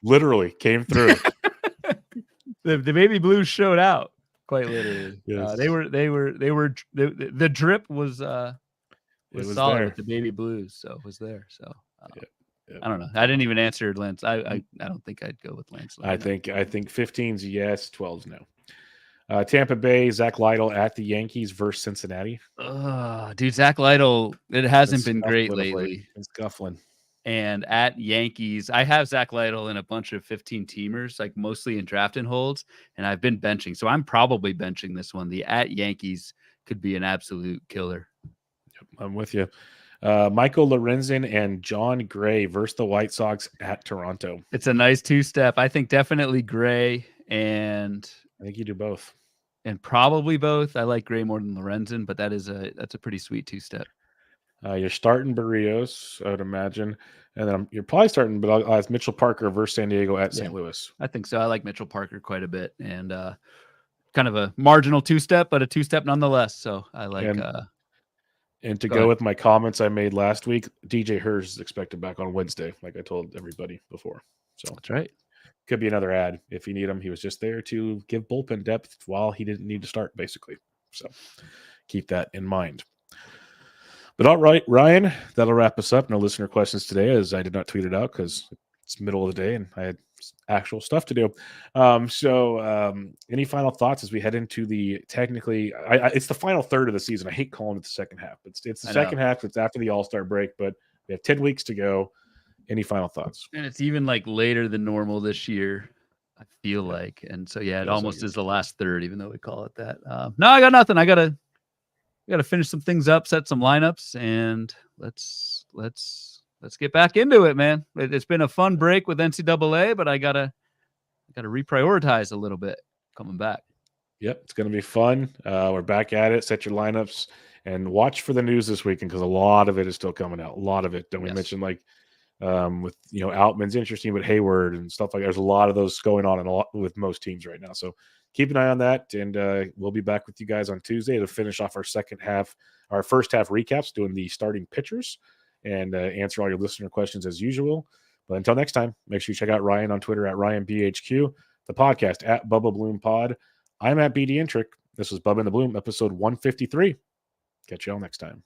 came through. The Baby Blues showed out. Quite literally. Yes. The drip was solid there. with the Baby Blues, so it was there. So Yep. I don't know. I didn't even answer Lance. I don't think I'd go with Lance. I think 15's yes, 12's no. Tampa Bay, Zach Lytle at the Yankees versus Cincinnati. Dude, Zach Lytle, it hasn't been great lately. It's scuffling. And at Yankees, I have Zach Lytle in a bunch of 15 teamers, like mostly in draft and holds, and I've been benching. So I'm probably benching this one. The at Yankees could be an absolute killer. Yep, I'm with you. Michael Lorenzen and John Gray versus the White Sox at Toronto. It's a nice 2-step. I think definitely Gray, and I think you do both. And probably both. I like Gray more than Lorenzen, but that's a pretty sweet 2-step. You're starting Barrios, I would imagine, and then you're probably starting, but I'll ask Mitchell Parker versus San Diego at St. Louis. I think so. I like Mitchell Parker quite a bit, and kind of a marginal 2-step, but a 2-step nonetheless. So I like. And to go with my comments I made last week, DJ Hurst is expected back on Wednesday, like I told everybody before. So that's right. Could be another ad if you need him. He was just there to give bullpen depth while he didn't need to start, basically. So keep that in mind. But all right, Ryan, that'll wrap us up. No listener questions today, as I did not tweet it out because it's middle of the day and I had actual stuff to do. Any final thoughts as we head into the it's the final third of the season. I hate calling it the second half. It's the second half. It's after the All-Star break, but We have 10 weeks to go. Any final thoughts? And it's even like later than normal this year, I feel like. And so, yeah, it almost is the last third, even though we call it that. No, I got nothing. I gotta finish some things up, set some lineups, and let's get back into it, man. It's been a fun break with NCAA, but I gotta reprioritize a little bit coming back. Yep, it's going to be fun. We're back at it. Set your lineups and watch for the news this weekend because a lot of it is still coming out. A lot of it. Don't we mention with Outman's interesting, but Hayward and stuff like that. There's a lot of those going on and a lot with most teams right now. So keep an eye on that, and we'll be back with you guys on Tuesday to finish off our first half recaps, doing the starting pitchers and answer all your listener questions as usual. But until next time, make sure you check out Ryan on Twitter at RyanBHQ, the podcast at Bubba Bloom Pod. I'm at BD Intric. This was Bubba in the Bloom, episode 153. Catch you all next time.